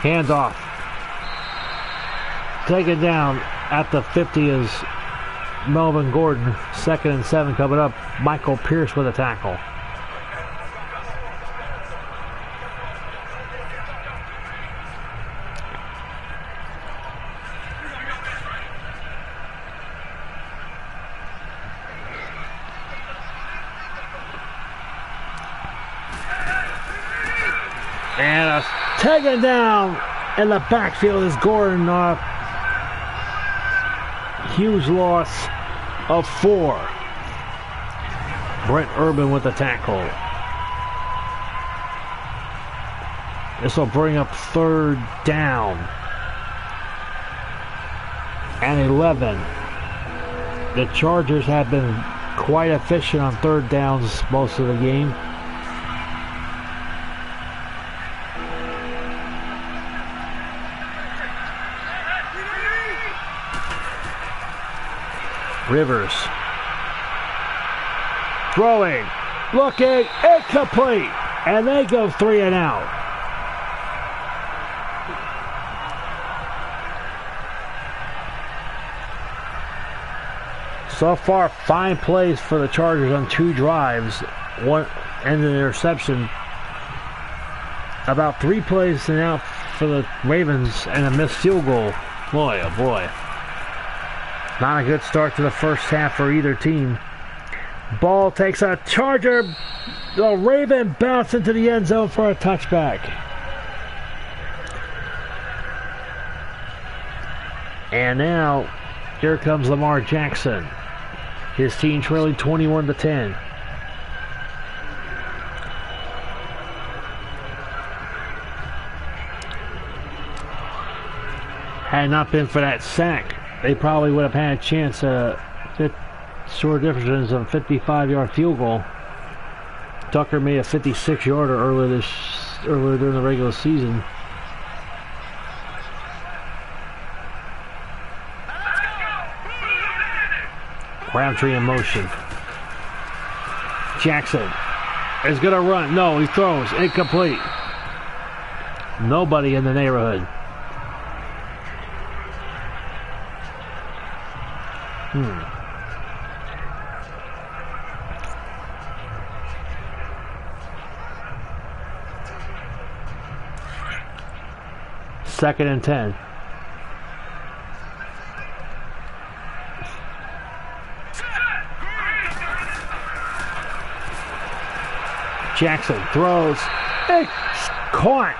Handoff. Taken down at the 50 is Melvin Gordon. 2nd and 7 coming up. Michael Pierce with a tackle. And taken down in the backfield is Gordon. Huge loss of 4. Brent Urban with the tackle. This will bring up 3rd down and 11. The Chargers have been quite efficient on 3rd downs most of the game. Rivers throwing, looking, incomplete, and they go 3 and out. So far, 5 plays for the Chargers on 2 drives, 1 and an interception. About 3 plays and out for the Ravens and a missed field goal. Boy, oh boy. Not a good start to the first half for either team. Ball takes a Charger. The Raven bounce into the end zone for a touchback. And now, here comes Lamar Jackson. His team trailing 21-10. Had it not been for that sack, they probably would have had a chance short difference of a 55-yard field goal. Tucker made a 56-yarder earlier during the regular season. Roundtree in motion. Jackson is going to run. No, he throws. Incomplete. Nobody in the neighborhood. Second and 10. Jackson throws. It's caught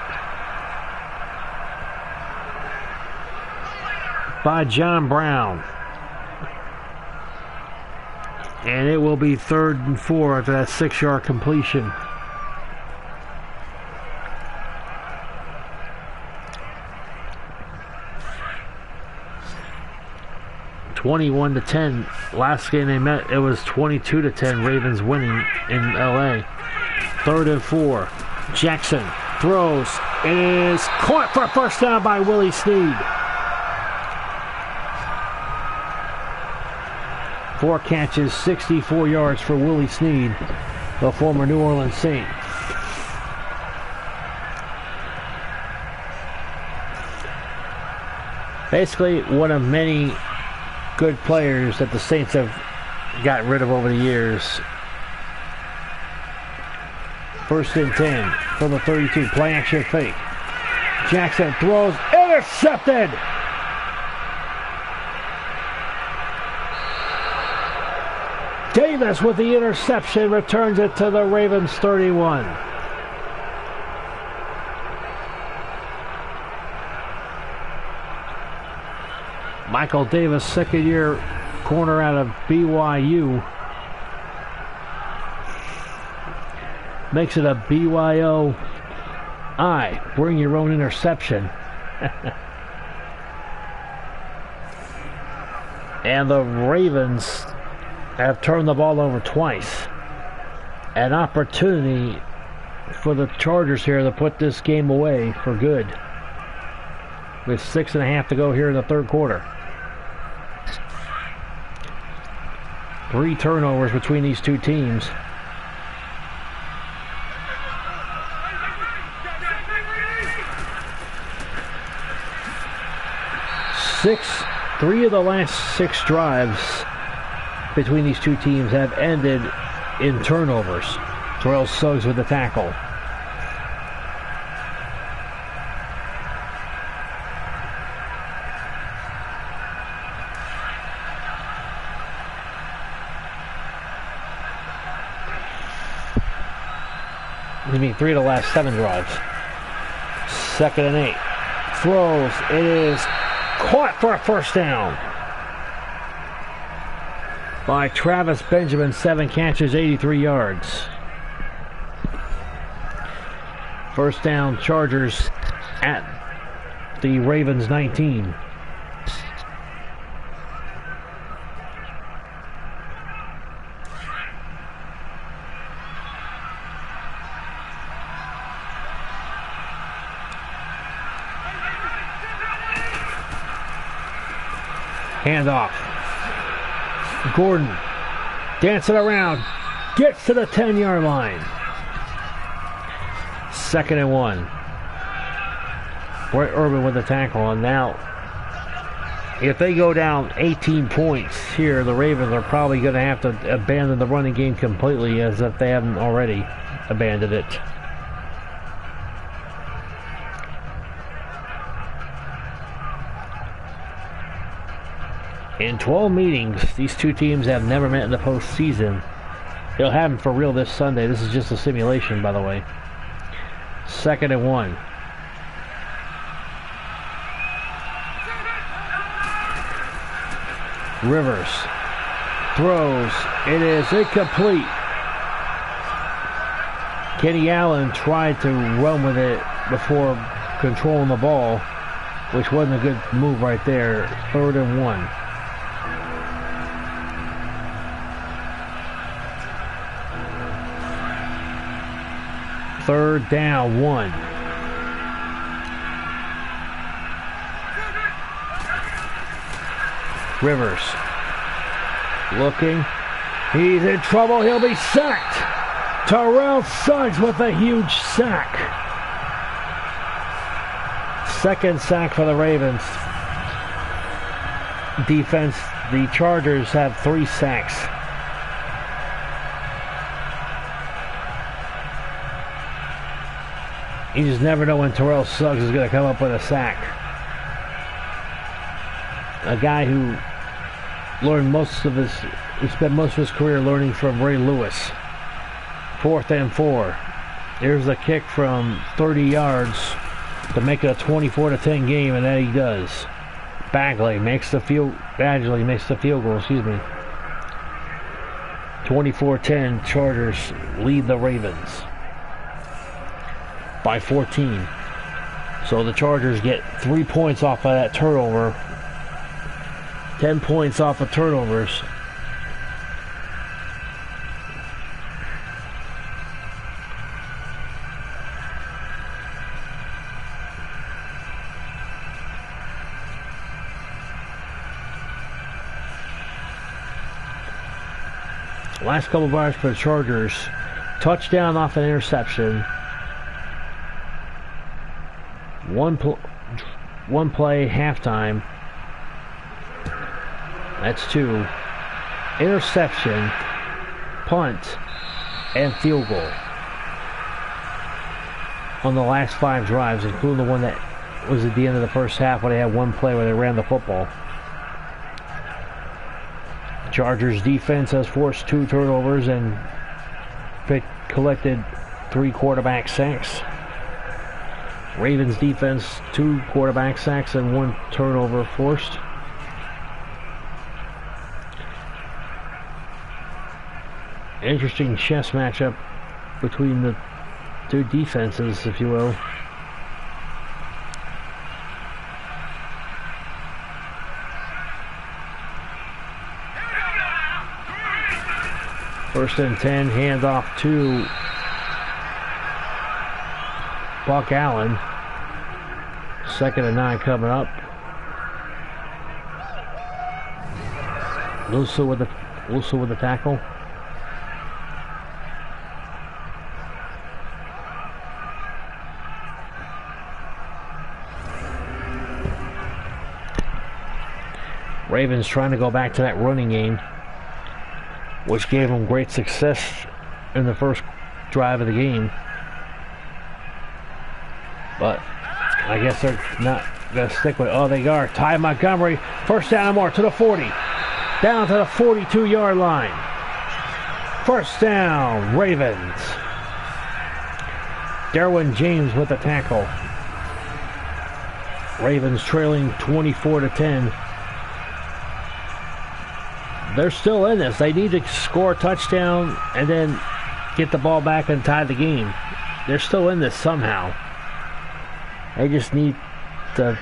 by John Brown. And it will be 3rd and 4 after that 6-yard completion. (21-10). Last game they met, it was 22-10. Ravens winning in LA. 3rd and 4. Jackson throws. It is caught for a first down by Willie Snead. 4 catches, 64 yards for Willie Snead, the former New Orleans Saint. Basically, one of many good players that the Saints have gotten rid of over the years. 1st and 10 from the 32. Play action fake. Jackson throws. Intercepted! Davis with the interception returns it to the Ravens 31. Michael Davis, 2nd-year corner out of BYU. Makes it a BYO bring your own interception. And the Ravens have turned the ball over twice. An opportunity for the Chargers here to put this game away for good. With 6.5 to go here in the 3rd quarter. 3 turnovers between these two teams. Three of the last 6 drives between these two teams have ended in turnovers. Terrell Suggs with the tackle. I mean, 3 of the last 7 drives. 2nd and 8. Throws. It is caught for a first down by Travis Benjamin. 7 catches, 83 yards. First down, Chargers at the Ravens 19. Handoff. Gordon dancing around. Gets to the 10-yard line. 2nd and 1. Brett Urban with the tackle. And now, if they go down 18 points here, the Ravens are probably going to have to abandon the running game completely, as if they haven't already abandoned it. In 12 meetings, these two teams have never met in the postseason. It'll happen for real this Sunday. This is just a simulation, by the way. 2nd and 1. Rivers throws. It is incomplete. Kenny Allen tried to run with it before controlling the ball, which wasn't a good move right there. 3rd and 1. Third down, 1. Rivers looking. He's in trouble. He'll be sacked. Terrell Suggs with a huge sack. 2nd sack for the Ravens. Defense, the Chargers have 3 sacks. You just never know when Terrell Suggs is going to come up with a sack. A guy who learned who spent most of his career learning from Ray Lewis. 4th and 4. Here's a kick from 30 yards to make it a 24-10 game, and that he does. Badgley makes the field goal, excuse me. 24-10, Chargers lead the Ravens by 14. So the Chargers get 3 points off of that turnover. 10 points off of turnovers. Last couple of bars for the Chargers. Touchdown off an interception. One play, halftime. That's 2. Interception, punt, and field goal on the last 5 drives, including the one that was at the end of the first half when they had 1 play where they ran the football. Chargers defense has forced 2 turnovers and collected 3 quarterback sacks. Ravens defense 2 quarterback sacks and 1 turnover forced. Interesting chess matchup between the 2 defenses, if you will. First and 10, handoff to Buck Allen. 2nd and 9 coming up. Lusa with the tackle. Ravens trying to go back to that running game, which gave them great success in the first drive of the game. But I guess they're not going to stick with it. Oh, they are. Ty Montgomery, first down and more to the 40. Down to the 42-yard line. First down, Ravens. Derwin James with the tackle. Ravens trailing 24-10. They're still in this. They need to score a touchdown and then get the ball back and tie the game. They're still in this somehow. They just need to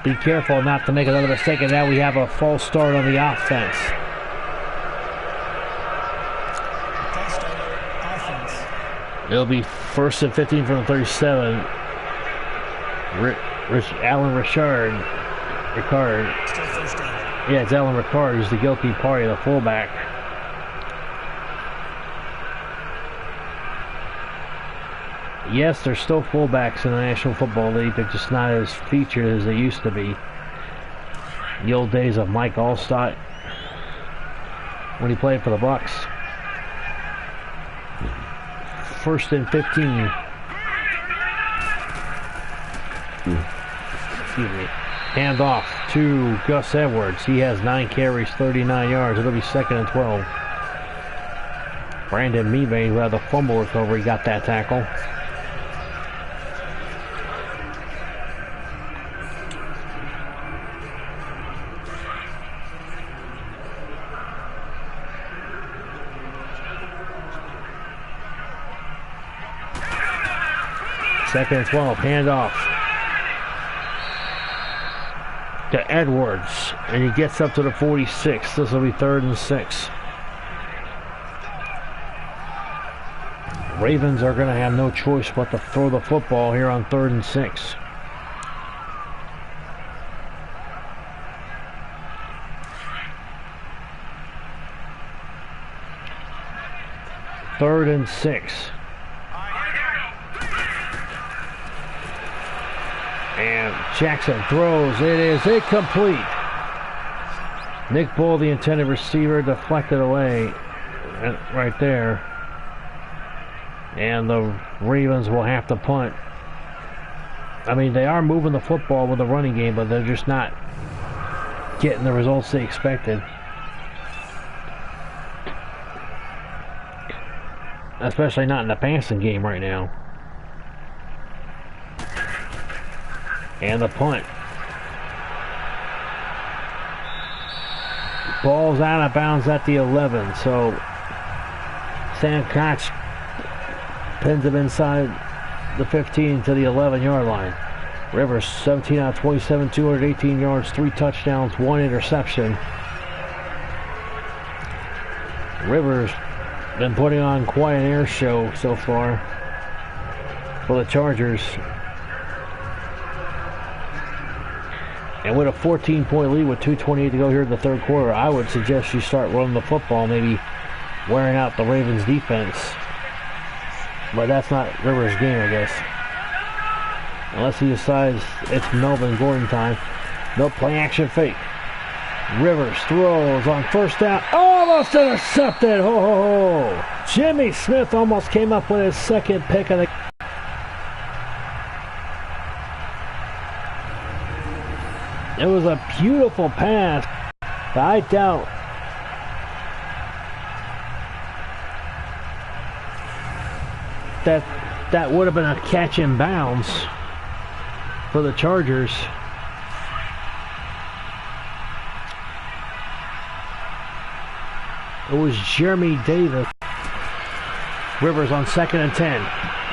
be careful not to make another mistake, and now we have a false start on the offense. It'll be 1st and 15 from the 37. Alan Ricard. Yeah, it's Alan Ricard who's the guilty party, the fullback. Yes, there's still fullbacks in the National Football League. They're just not as featured as they used to be. The old days of Mike Allstott when he played for the Bucks. 1st and 15. Excuse me. Hand off to Gus Edwards. He has 9 carries, 39 yards. It'll be 2nd and 12. Brandon Meebane, who had the fumble recovery, got that tackle. Second and 12, handoff to Edwards, and he gets up to the 46. This will be 3rd and 6. Ravens are going to have no choice but to throw the football here on 3rd and 6. Third and 6. And Jackson throws. It is incomplete. Nick Bull, the intended receiver, deflected away right there. And the Ravens will have to punt. I mean, they are moving the football with the running game, but they're just not getting the results they expected. Especially not in the passing game right now. And the punt. Ball's out of bounds at the 11. So Sam Koch pins him inside the 15 to the 11-yard line. Rivers 17 out of 27, 218 yards, 3 touchdowns, 1 interception. Rivers been putting on quite an air show so far for the Chargers. And with a 14-point lead with 2:28 to go here in the third quarter, I would suggest you start running the football, maybe wearing out the Ravens defense. But that's not Rivers' game, I guess. Unless he decides it's Melvin Gordon time. No play action fake. Rivers throws on first down. Almost intercepted. Ho, ho, ho. Jimmy Smith almost came up with his second pick of the game. It was a beautiful pass. I doubt that would have been a catch in bounds for the Chargers. It was Jeremy Davis. Rivers on 2nd and 10.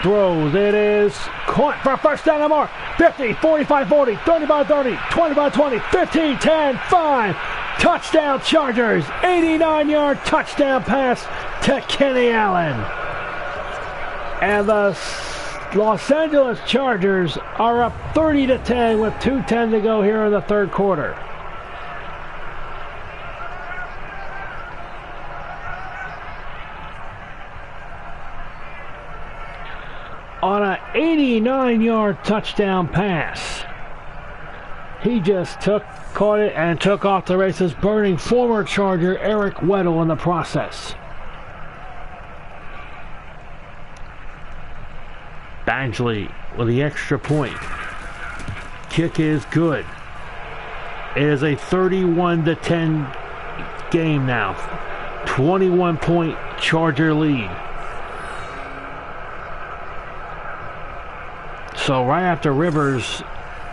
Throws. It is caught for a first down and more. 50, 45, 40, 35, 30, 25, 20, 15, 10, 5. Touchdown Chargers. 89-yard touchdown pass to Kenny Allen. And the Los Angeles Chargers are up 30-10 with 2:10 to go here in the third quarter. On an 89-yard touchdown pass, he just caught it and took off the races, burning former Charger Eric Weddle in the process. Badgley with the extra point. Kick is good. It is a 31-10 game now. 21-point Charger lead. So right after Rivers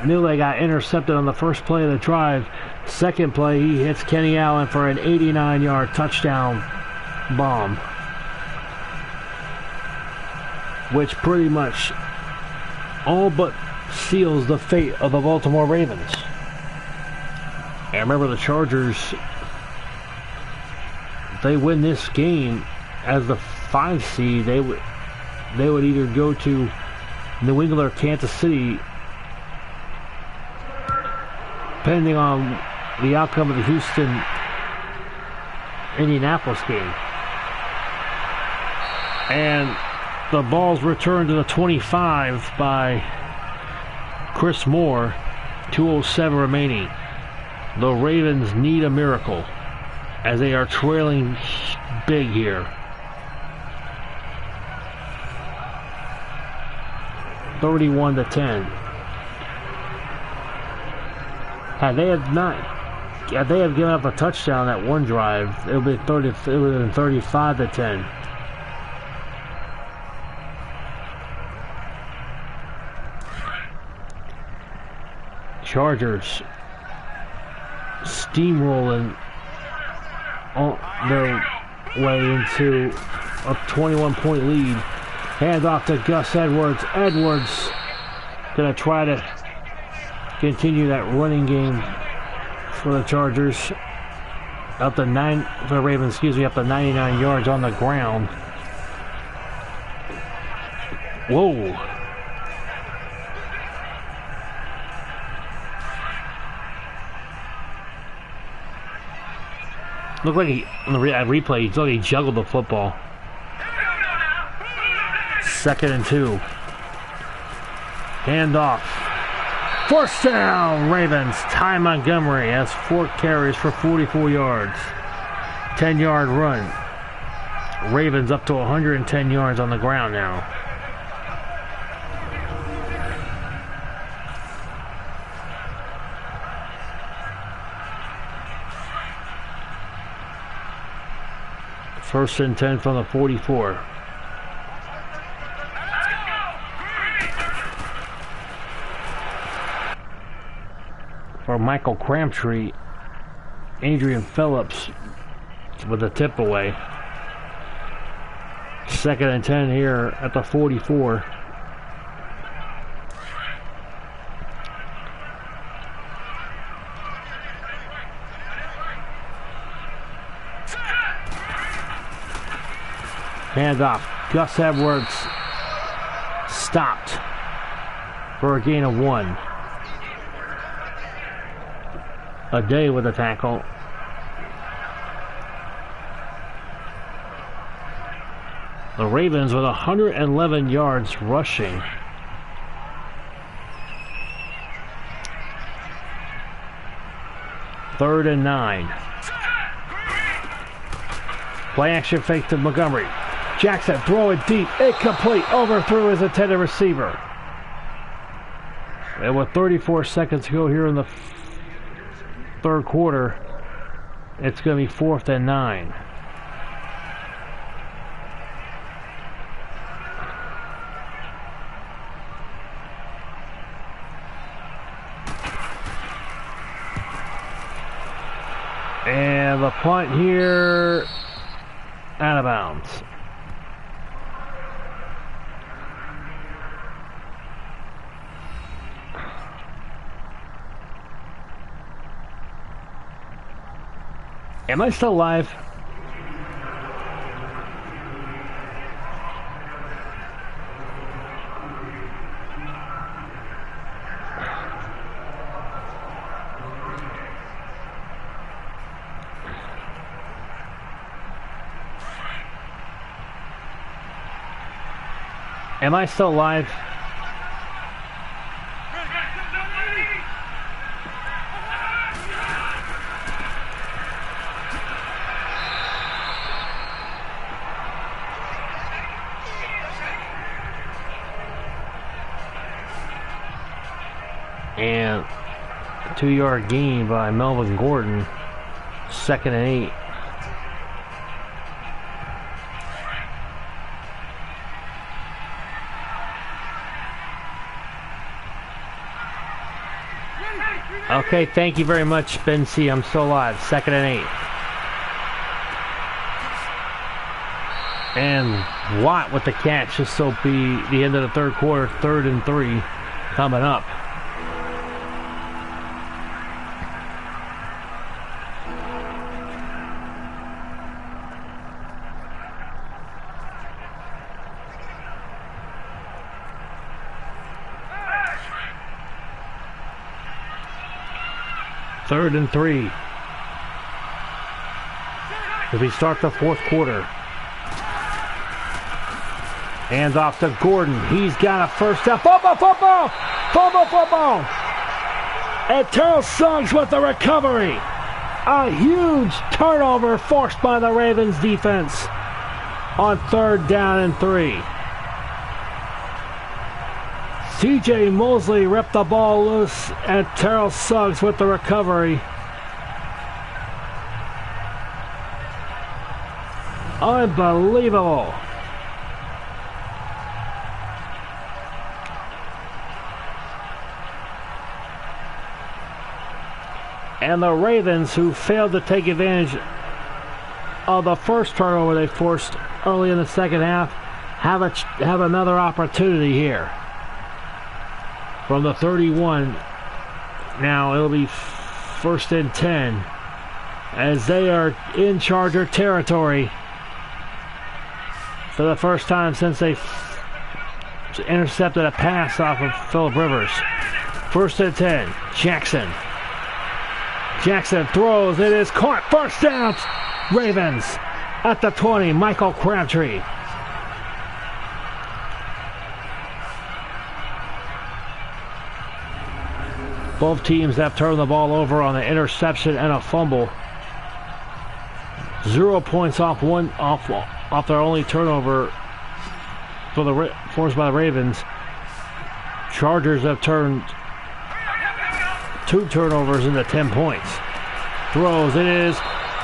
knew they got intercepted on the first play of the drive, second play he hits Kenny Allen for an 89-yard touchdown bomb, which pretty much all but seals the fate of the Baltimore Ravens. And remember, the Chargers, if they win this game as the 5 seed, they would either go to New England or Kansas City, depending on the outcome of the Houston-Indianapolis game. And the ball's returned to the 25 by Chris Moore. 2:07 remaining. The Ravens need a miracle as they are trailing big here. 31-10. Had they given up a touchdown that one drive, it would have been 35-10. Chargers steamrolling on their way into a 21-point lead. Hand off to Gus Edwards. Edwards gonna try to continue that running game for the Chargers. Up to 99 yards on the ground. Whoa. Looked like on the replay, he looked like he juggled the football. 2nd and 2. Hand off. First down, Ravens. Ty Montgomery has 4 carries for 44 yards. 10-yard run. Ravens up to 110 yards on the ground now. First and 10 from the 44. For Michael Crabtree, Adrian Phillips with a tip away. Second and 10 here at the 44. Handoff. Gus Edwards stopped for a gain of 1. A day with a tackle. The Ravens with 111 yards rushing. Third and 9. Play action fake to Montgomery. Jackson throw it deep. Incomplete. Overthrew his intended receiver. And with 34 seconds to go here in the third quarter, it's going to be 4th and 9. And the punt here, out of bounds. Am I still live? Am I still live? And 2-yard gain by Melvin Gordon. 2nd and 8. Okay, thank you very much, Ben C. I'm still alive. 2nd and 8. And Watt with the catch. This will be the end of the third quarter. 3rd and 3 coming up. Third and 3 as we start the fourth quarter. Hands off to Gordon. He's got a first down. Fumble, fumble! Fumble, fumble! And Terrell Suggs with the recovery. A huge turnover forced by the Ravens defense on 3rd down and 3. C.J. Mosley ripped the ball loose, and Terrell Suggs with the recovery. Unbelievable. And the Ravens, who failed to take advantage of the first turnover they forced early in the second half, have another opportunity here. From the 31, now it'll be 1st and 10 as they are in Charger territory for the first time since they intercepted a pass off of Phillip Rivers. 1st and 10, Jackson. Jackson throws, it is caught, first down, Ravens at the 20, Michael Crabtree. Both teams have turned the ball over on an interception and a fumble. 0 points off their only turnover forced by the Ravens. Chargers have turned 2 turnovers into 10 points. Throws, it is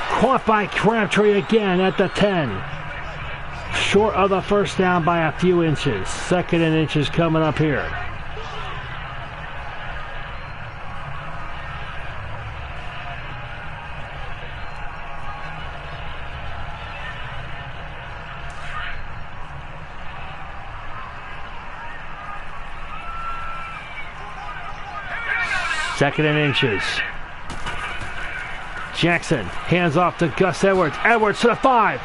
caught by Crabtree again at the 10. Short of the first down by a few inches. 2nd and inches coming up here. 2nd and inches. Jackson hands off to Gus Edwards. Edwards to the 5,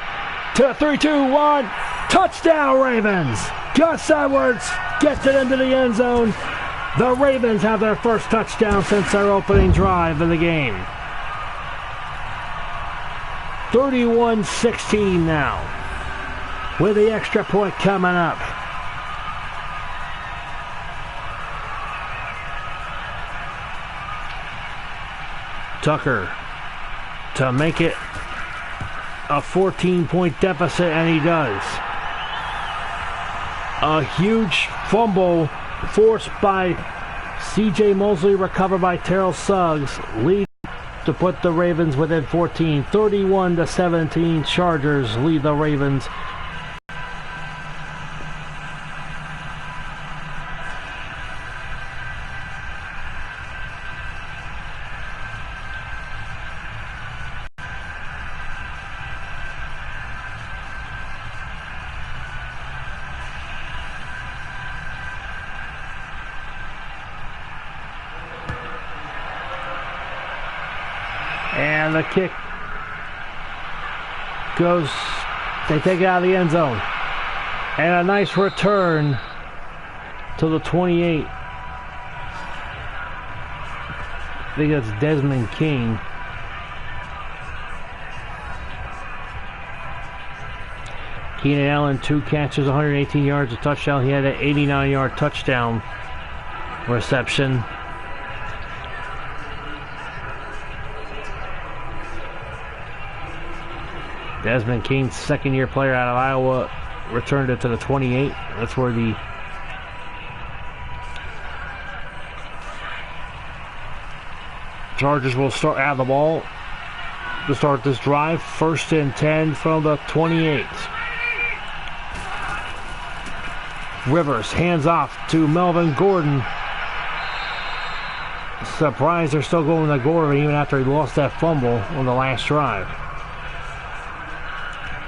to the 3, 2, 1. Touchdown Ravens! Gus Edwards gets it into the end zone. The Ravens have their first touchdown since their opening drive of the game. 31-16 now, with the extra point coming up. Tucker to make it a 14-point deficit, and he does. A huge fumble forced by C.J. Mosley, recovered by Terrell Suggs, lead to put the Ravens within 14. 31-17, Chargers lead the Ravens. And the kick goes, they take it out of the end zone. And a nice return to the 28. I think that's Desmond King. Keenan Allen, 2 catches, 118 yards, a touchdown. He had an 89-yard touchdown reception. Desmond King, 2nd-year player out of Iowa, returned it to the 28. That's where the Chargers will start out of the ball to start this drive. 1st and 10 from the 28. Rivers hands off to Melvin Gordon. Surprised they're still going to Gordon even after he lost that fumble on the last drive.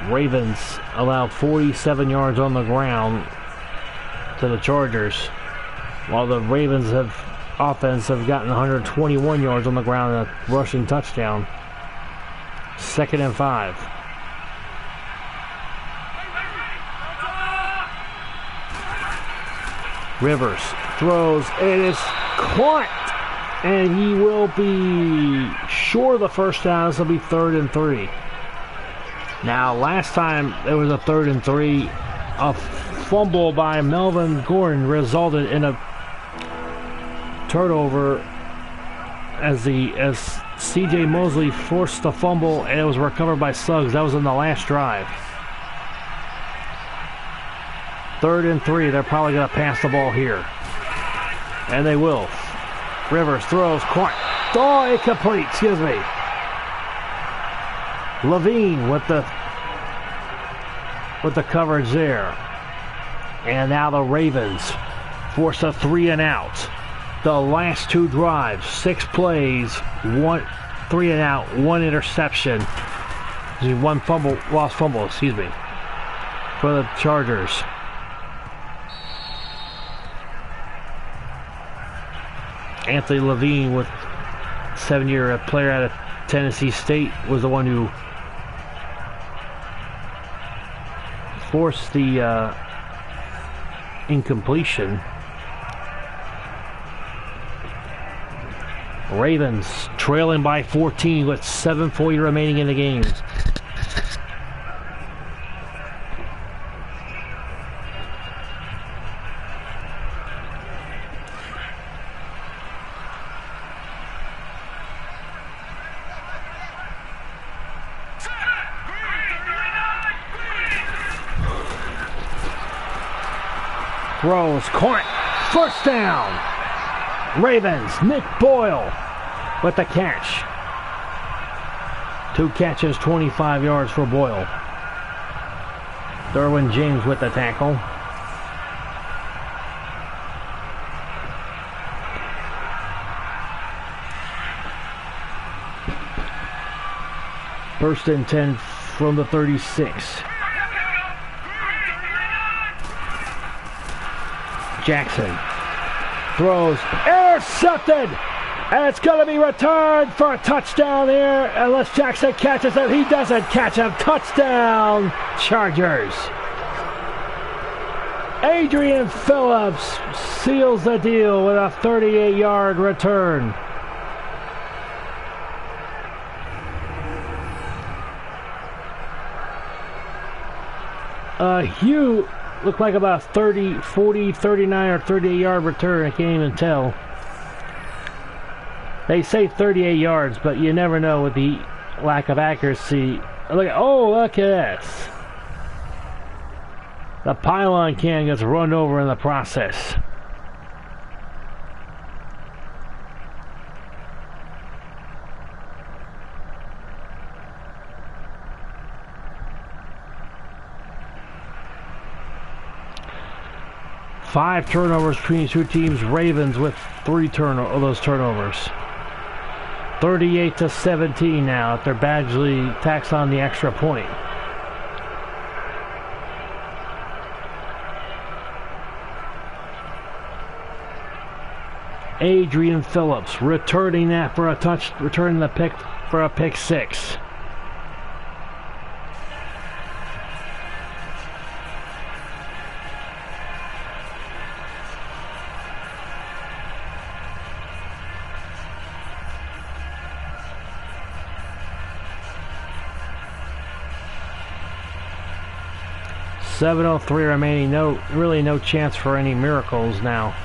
Ravens allowed 47 yards on the ground to the Chargers, while the Ravens offense have gotten 121 yards on the ground and a rushing touchdown. 2nd and 5. Rivers throws, and it's caught, and he will be short of the first down. This will be 3rd and 3. Now, last time there was a 3rd and 3, a fumble by Melvin Gordon resulted in a turnover as C.J. Mosley forced the fumble, and it was recovered by Suggs. That was in the last drive. 3rd and 3, they're probably going to pass the ball here. And they will. Rivers throws, caught. Oh, incomplete, excuse me. Levine with the coverage there. And now the Ravens force a 3 and out. The last 2 drives, 6 plays, 1 3 and out, 1 interception. 1 lost fumble, excuse me, for the Chargers. Anthony Levine, with 7-year player out of Tennessee State, was the one who forced the incompletion. Ravens trailing by 14 with 7:40 remaining in the game. Throws, caught, first down. Ravens, Nick Boyle with the catch. 2 catches, 25 yards for Boyle. Derwin James with the tackle. First and 10 from the 36. Jackson throws, intercepted And it's going to be returned for a touchdown here, unless Jackson catches it. He doesn't catch him. Touchdown, Chargers. Adrian Phillips seals the deal with a 38-yard return. Hugh looked like about 30, 40, 39, or 38-yard return. I can't even tell. They say 38 yards, but you never know with the lack of accuracy. Look at this. The pylon can gets run over in the process. Five turnovers between two teams. Ravens with three of those turnovers. 38-17 now after Badgley tacks on the extra point. Adrian Phillips returning that for a touch, returning the pick for a pick six. .703 remaining. Really no chance for any miracles now.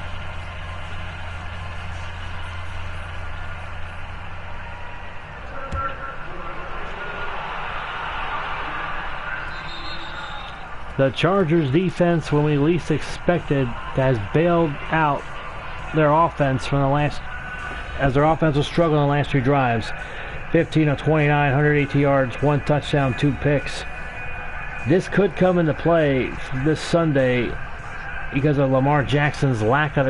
The Chargers defense, when we least expected, has bailed out their offense from the last, as their offense was struggling the last two drives. 15 of 29, 180 yards, one touchdown, two picks. This could come into play this Sunday because of Lamar Jackson's lack of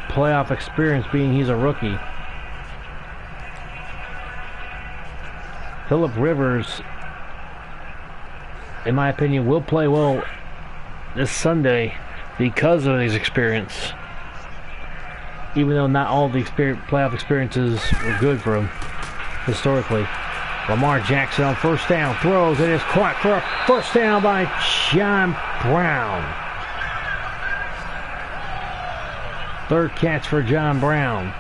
playoff experience, being he's a rookie. Phillip Rivers, in my opinion, will play well this Sunday because of his experience, even though not all the playoff experiences were good for him historically. Lamar Jackson on first down, throws, it is caught for a first down by John Brown. Third catch for John Brown.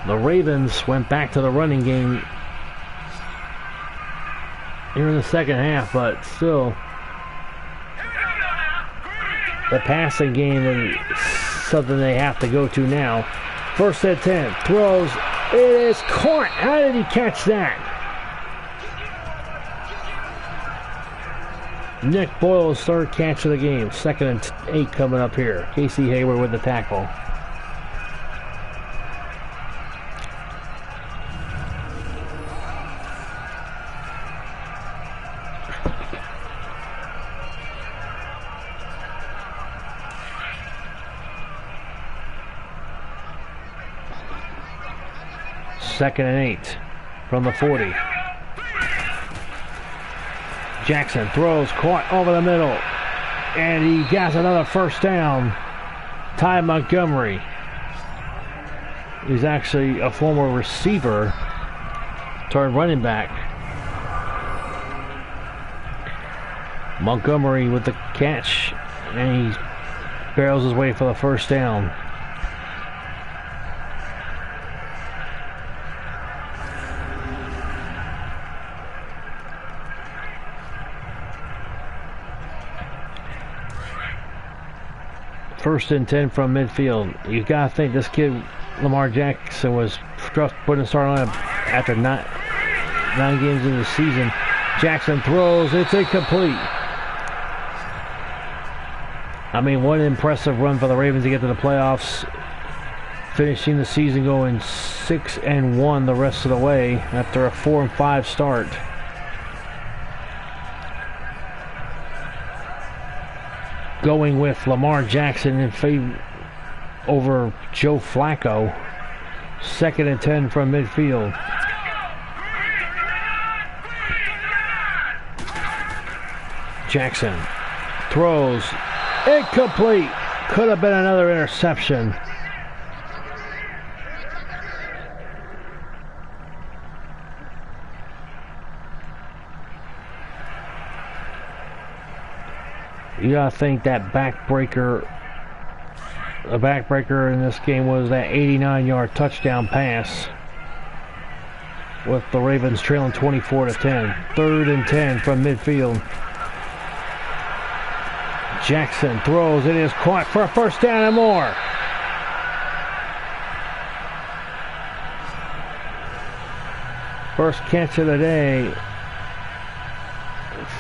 The Ravens went back to the running game here in the second half, but still the passing game is something they have to go to now. First and 10, throws, it is caught. How did he catch that? Nick Boyle's third catch of the game. 2nd and 8 coming up here. Casey Hayward with the tackle. Second and 8 from the 40. Jackson throws, caught over the middle, and he gets another first down. Ty Montgomery, he's actually a former receiver turned running back. Montgomery with the catch, and he barrels his way for the first down. First and 10 from midfield. You gotta think this kid, Lamar Jackson, was just put in the starting lineup after nine games in the season. Jackson throws, it's incomplete. I mean, what an impressive run for the Ravens to get to the playoffs, finishing the season going 6-1 the rest of the way after a 4-5 start. Going with Lamar Jackson in favor over Joe Flacco. 2nd and 10 from midfield. Jackson throws. Incomplete. Could have been another interception. You gotta think that backbreaker, the backbreaker in this game was that 89-yard touchdown pass, with the Ravens trailing 24-10. 3rd and 10 from midfield. Jackson throws. It is caught for a first down and more. First catch of the day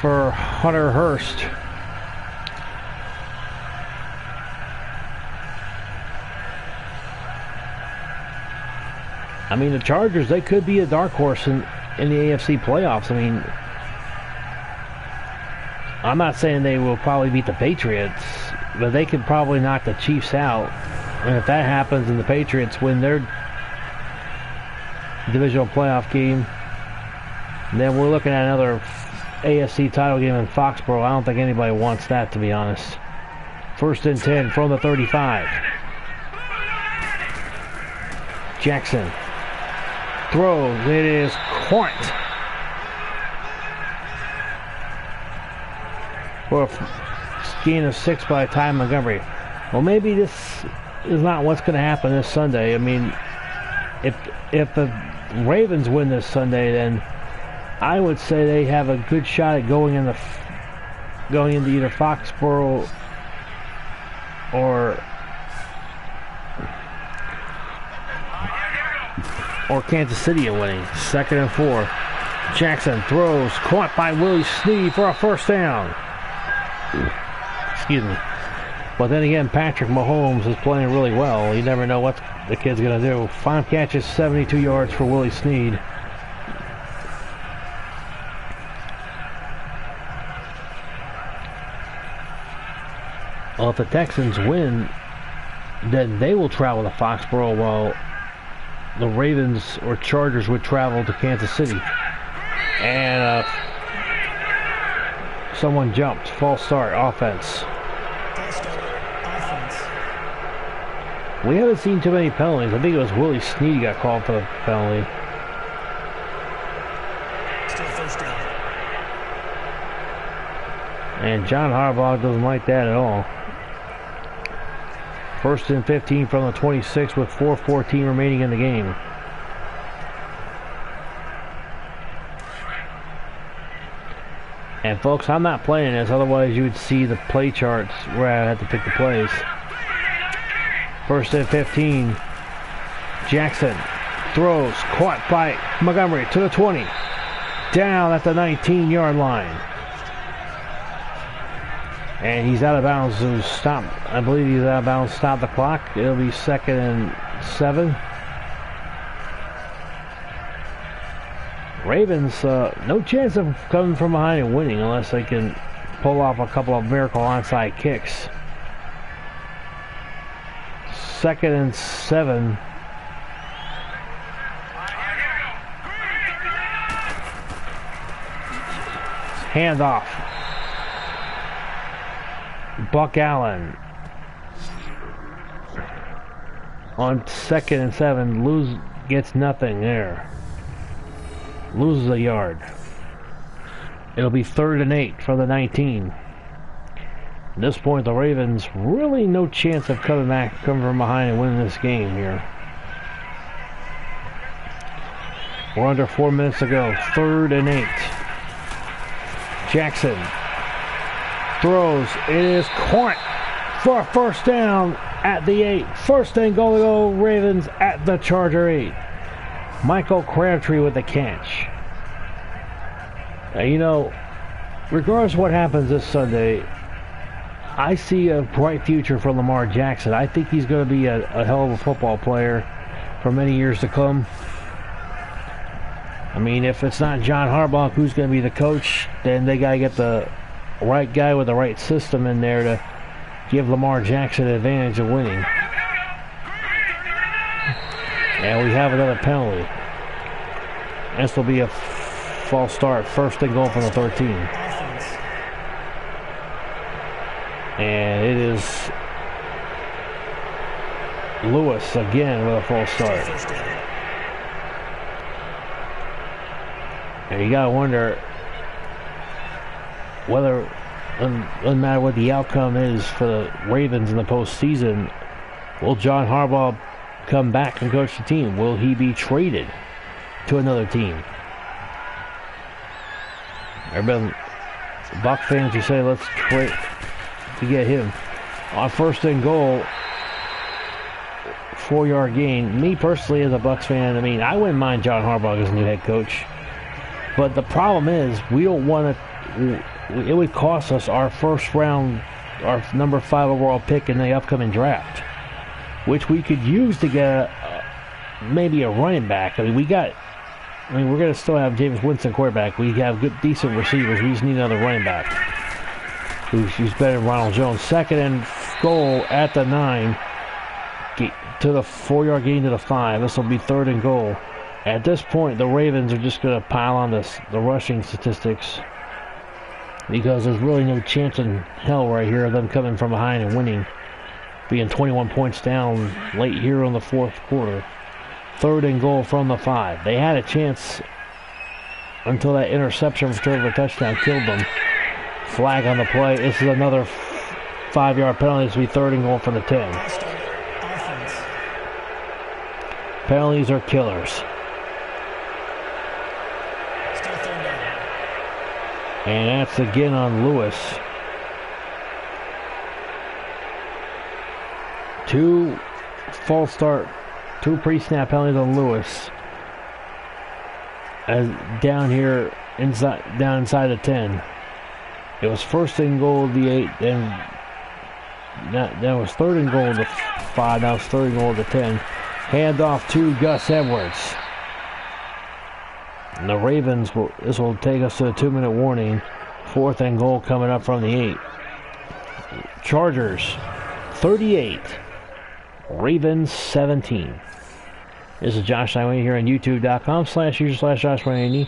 for Hunter Hurst. I mean, the Chargers, they could be a dark horse in the AFC playoffs. I mean, I'm not saying they will probably beat the Patriots, but they could probably knock the Chiefs out. And if that happens and the Patriots win their divisional playoff game, then we're looking at another AFC title game in Foxborough. I don't think anybody wants that, to be honest. 1st and 10 from the 35. Jackson throws. It is caught for a gain of 6 by Ty Montgomery. Well, maybe this is not what's going to happen this Sunday. I mean, if the Ravens win this Sunday, then I would say they have a good shot at going into either Foxborough or Kansas City and winning. 2nd and 4. Jackson throws, caught by Willie Snead for a first down. Excuse me. But then again, Patrick Mahomes is playing really well. You never know what the kid's going to do. 5 catches, 72 yards for Willie Snead. Well, if the Texans win, then they will travel to Foxborough while the Ravens or Chargers would travel to Kansas City. And someone jumped. False start. Offense. We haven't seen too many penalties. I think it was Willie Snead got called for the penalty. Still first down. And John Harbaugh doesn't like that at all. 1st and 15 from the 26 with 4:14 remaining in the game. And folks, I'm not playing this, otherwise you would see the play charts where I had to pick the plays. 1st and 15. Jackson throws, caught by Montgomery to the 20. Down at the 19-yard line. And he's out of bounds to stop. I believe he's out of bounds to stop the clock. It'll be 2nd and 7. Ravens, no chance of coming from behind and winning unless they can pull off a couple of miracle onside kicks. 2nd and 7. Handoff. Buck Allen on 2nd and 7 gets nothing there. Loses a yard. It'll be 3rd and 8 for the 19. At this point, the Ravens really no chance of coming from behind and winning this game here. We're under 4 minutes to go. 3rd and 8. Jackson throws. It is caught for a first down at the 8. 1st and goal, Ravens at the Charger 8. Michael Crabtree with the catch. You know, regardless of what happens this Sunday, I see a bright future for Lamar Jackson. I think he's going to be a hell of a football player for many years to come. I mean, if it's not John Harbaugh who's going to be the coach, then they got to get the right guy with the right system in there to give Lamar Jackson an advantage of winning. And we have another penalty. This will be a false start. 1st and goal from the 13. And it is Lewis again with a false start. First down. And you gotta wonder whether, doesn't matter what the outcome is for the Ravens in the postseason, will John Harbaugh come back and coach the team? Will he be traded to another team? There have been Buck fans who say let's trade to get him. On first and goal, 4-yard gain. Me personally, as a Bucs fan, I mean, I wouldn't mind John Harbaugh as new head coach. But the problem is, we don't want to. It would cost us our first round, our number 5 overall pick in the upcoming draft, which we could use to get maybe a running back. I mean, we're going to still have James Winston quarterback. We have good, decent receivers. We just need another running back who's better than Ronald Jones. Second and goal at the 9, to the 4-yard gain to the 5. This will be third and goal. At this point, the Ravens are just going to pile on the rushing statistics, because there's really no chance in hell right here of them coming from behind and winning, being 21 points down late here in the fourth quarter. Third and goal from the 5. They had a chance until that interception return for a touchdown killed them. Flag on the play. This is another 5-yard penalty. This will be third and goal from the 10. Penalties are killers. And that's again on Lewis. 2 false start, 2 pre-snap penalties on Lewis. As down here inside the 10. It was first and goal the 8, then that was third and goal the 5. Now it's third and goal the 10. Hand off to Gus Edwards. And the Ravens this will take us to a 2-minute warning. Fourth and goal coming up from the 8. Chargers 38. Ravens 17. This is Josh Iway here on youtube.com/user/Josh180.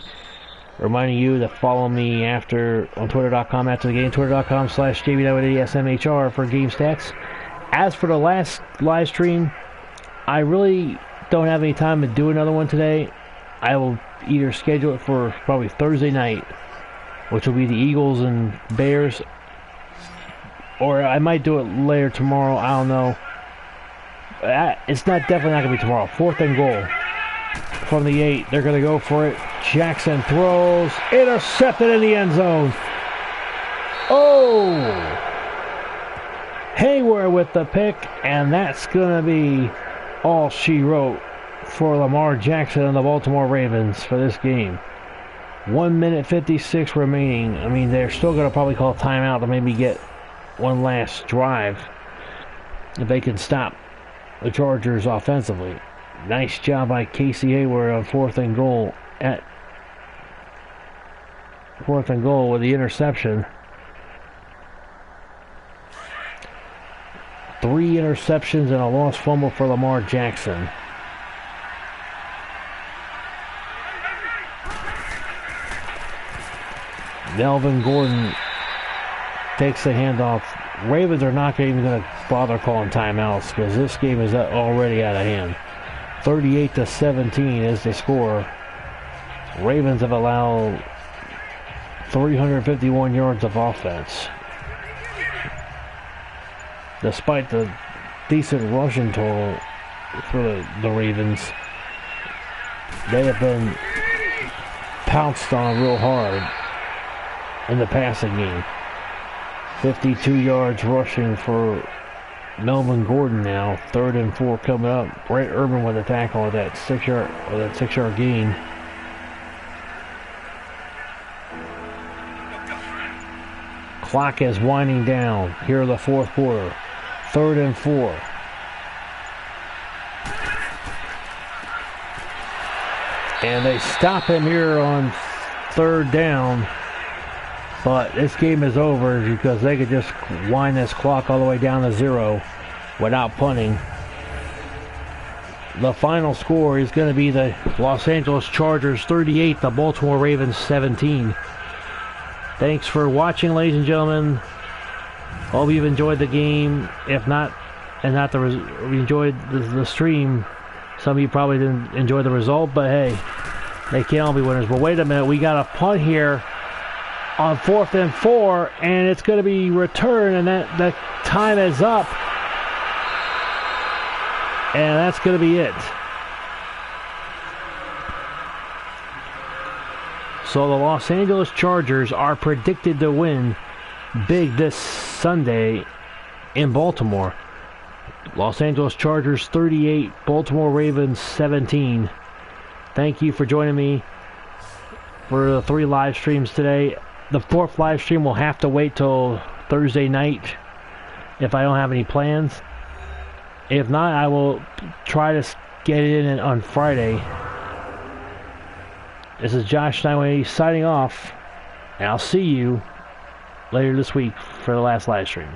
Reminding you to follow me on twitter.com after the game, twitter.com/JBW8SMHR for game stats. As for the last live stream, I really don't have any time to do another one today. I will either schedule it for probably Thursday night, which will be the Eagles and Bears, or I might do it later tomorrow. I don't know. It's definitely not going to be tomorrow. Fourth and goal from the 8. They're going to go for it. Jackson throws. Intercepted in the end zone. Oh! Hayward with the pick, and that's going to be all she wrote for Lamar Jackson and the Baltimore Ravens for this game. 1 minute 56 remaining. I mean, they're still going to probably call timeout to maybe get one last drive if they can stop the Chargers offensively. Nice job by Casey Hayward on fourth and goal with the interception. 3 interceptions and a lost fumble for Lamar Jackson. Melvin Gordon takes the handoff. Ravens are not even going to bother calling timeouts because this game is already out of hand. 38-17 is the score. Ravens have allowed 351 yards of offense. Despite the decent rushing total for the Ravens, they have been pounced on real hard in the passing game. 52 yards rushing for Melvin Gordon now. 3rd and 4 coming up. Brett Urban with a tackle at that 6-yard gain. Clock is winding down here in the fourth quarter. 3rd and 4. And they stop him here on 3rd down. But this game is over because they could just wind this clock all the way down to 0 without punting. The final score is going to be the Los Angeles Chargers 38, the Baltimore Ravens 17. Thanks for watching, ladies and gentlemen. Hope you've enjoyed the game. If not, and not we enjoyed the stream. Some of you probably didn't enjoy the result, but hey, they can't all be winners. But wait a minute, we got a punt here on 4th and 4, and it's going to be returned, and that time is up, and that's going to be it. So the Los Angeles Chargers are predicted to win big this Sunday in Baltimore. Los Angeles Chargers 38, Baltimore Ravens 17. Thank you for joining me for the 3 live streams today. The 4th live stream will have to wait till Thursday night if I don't have any plans. If not, I will try to get it in on Friday. This is Josh Steinway signing off, and I'll see you later this week for the last live stream.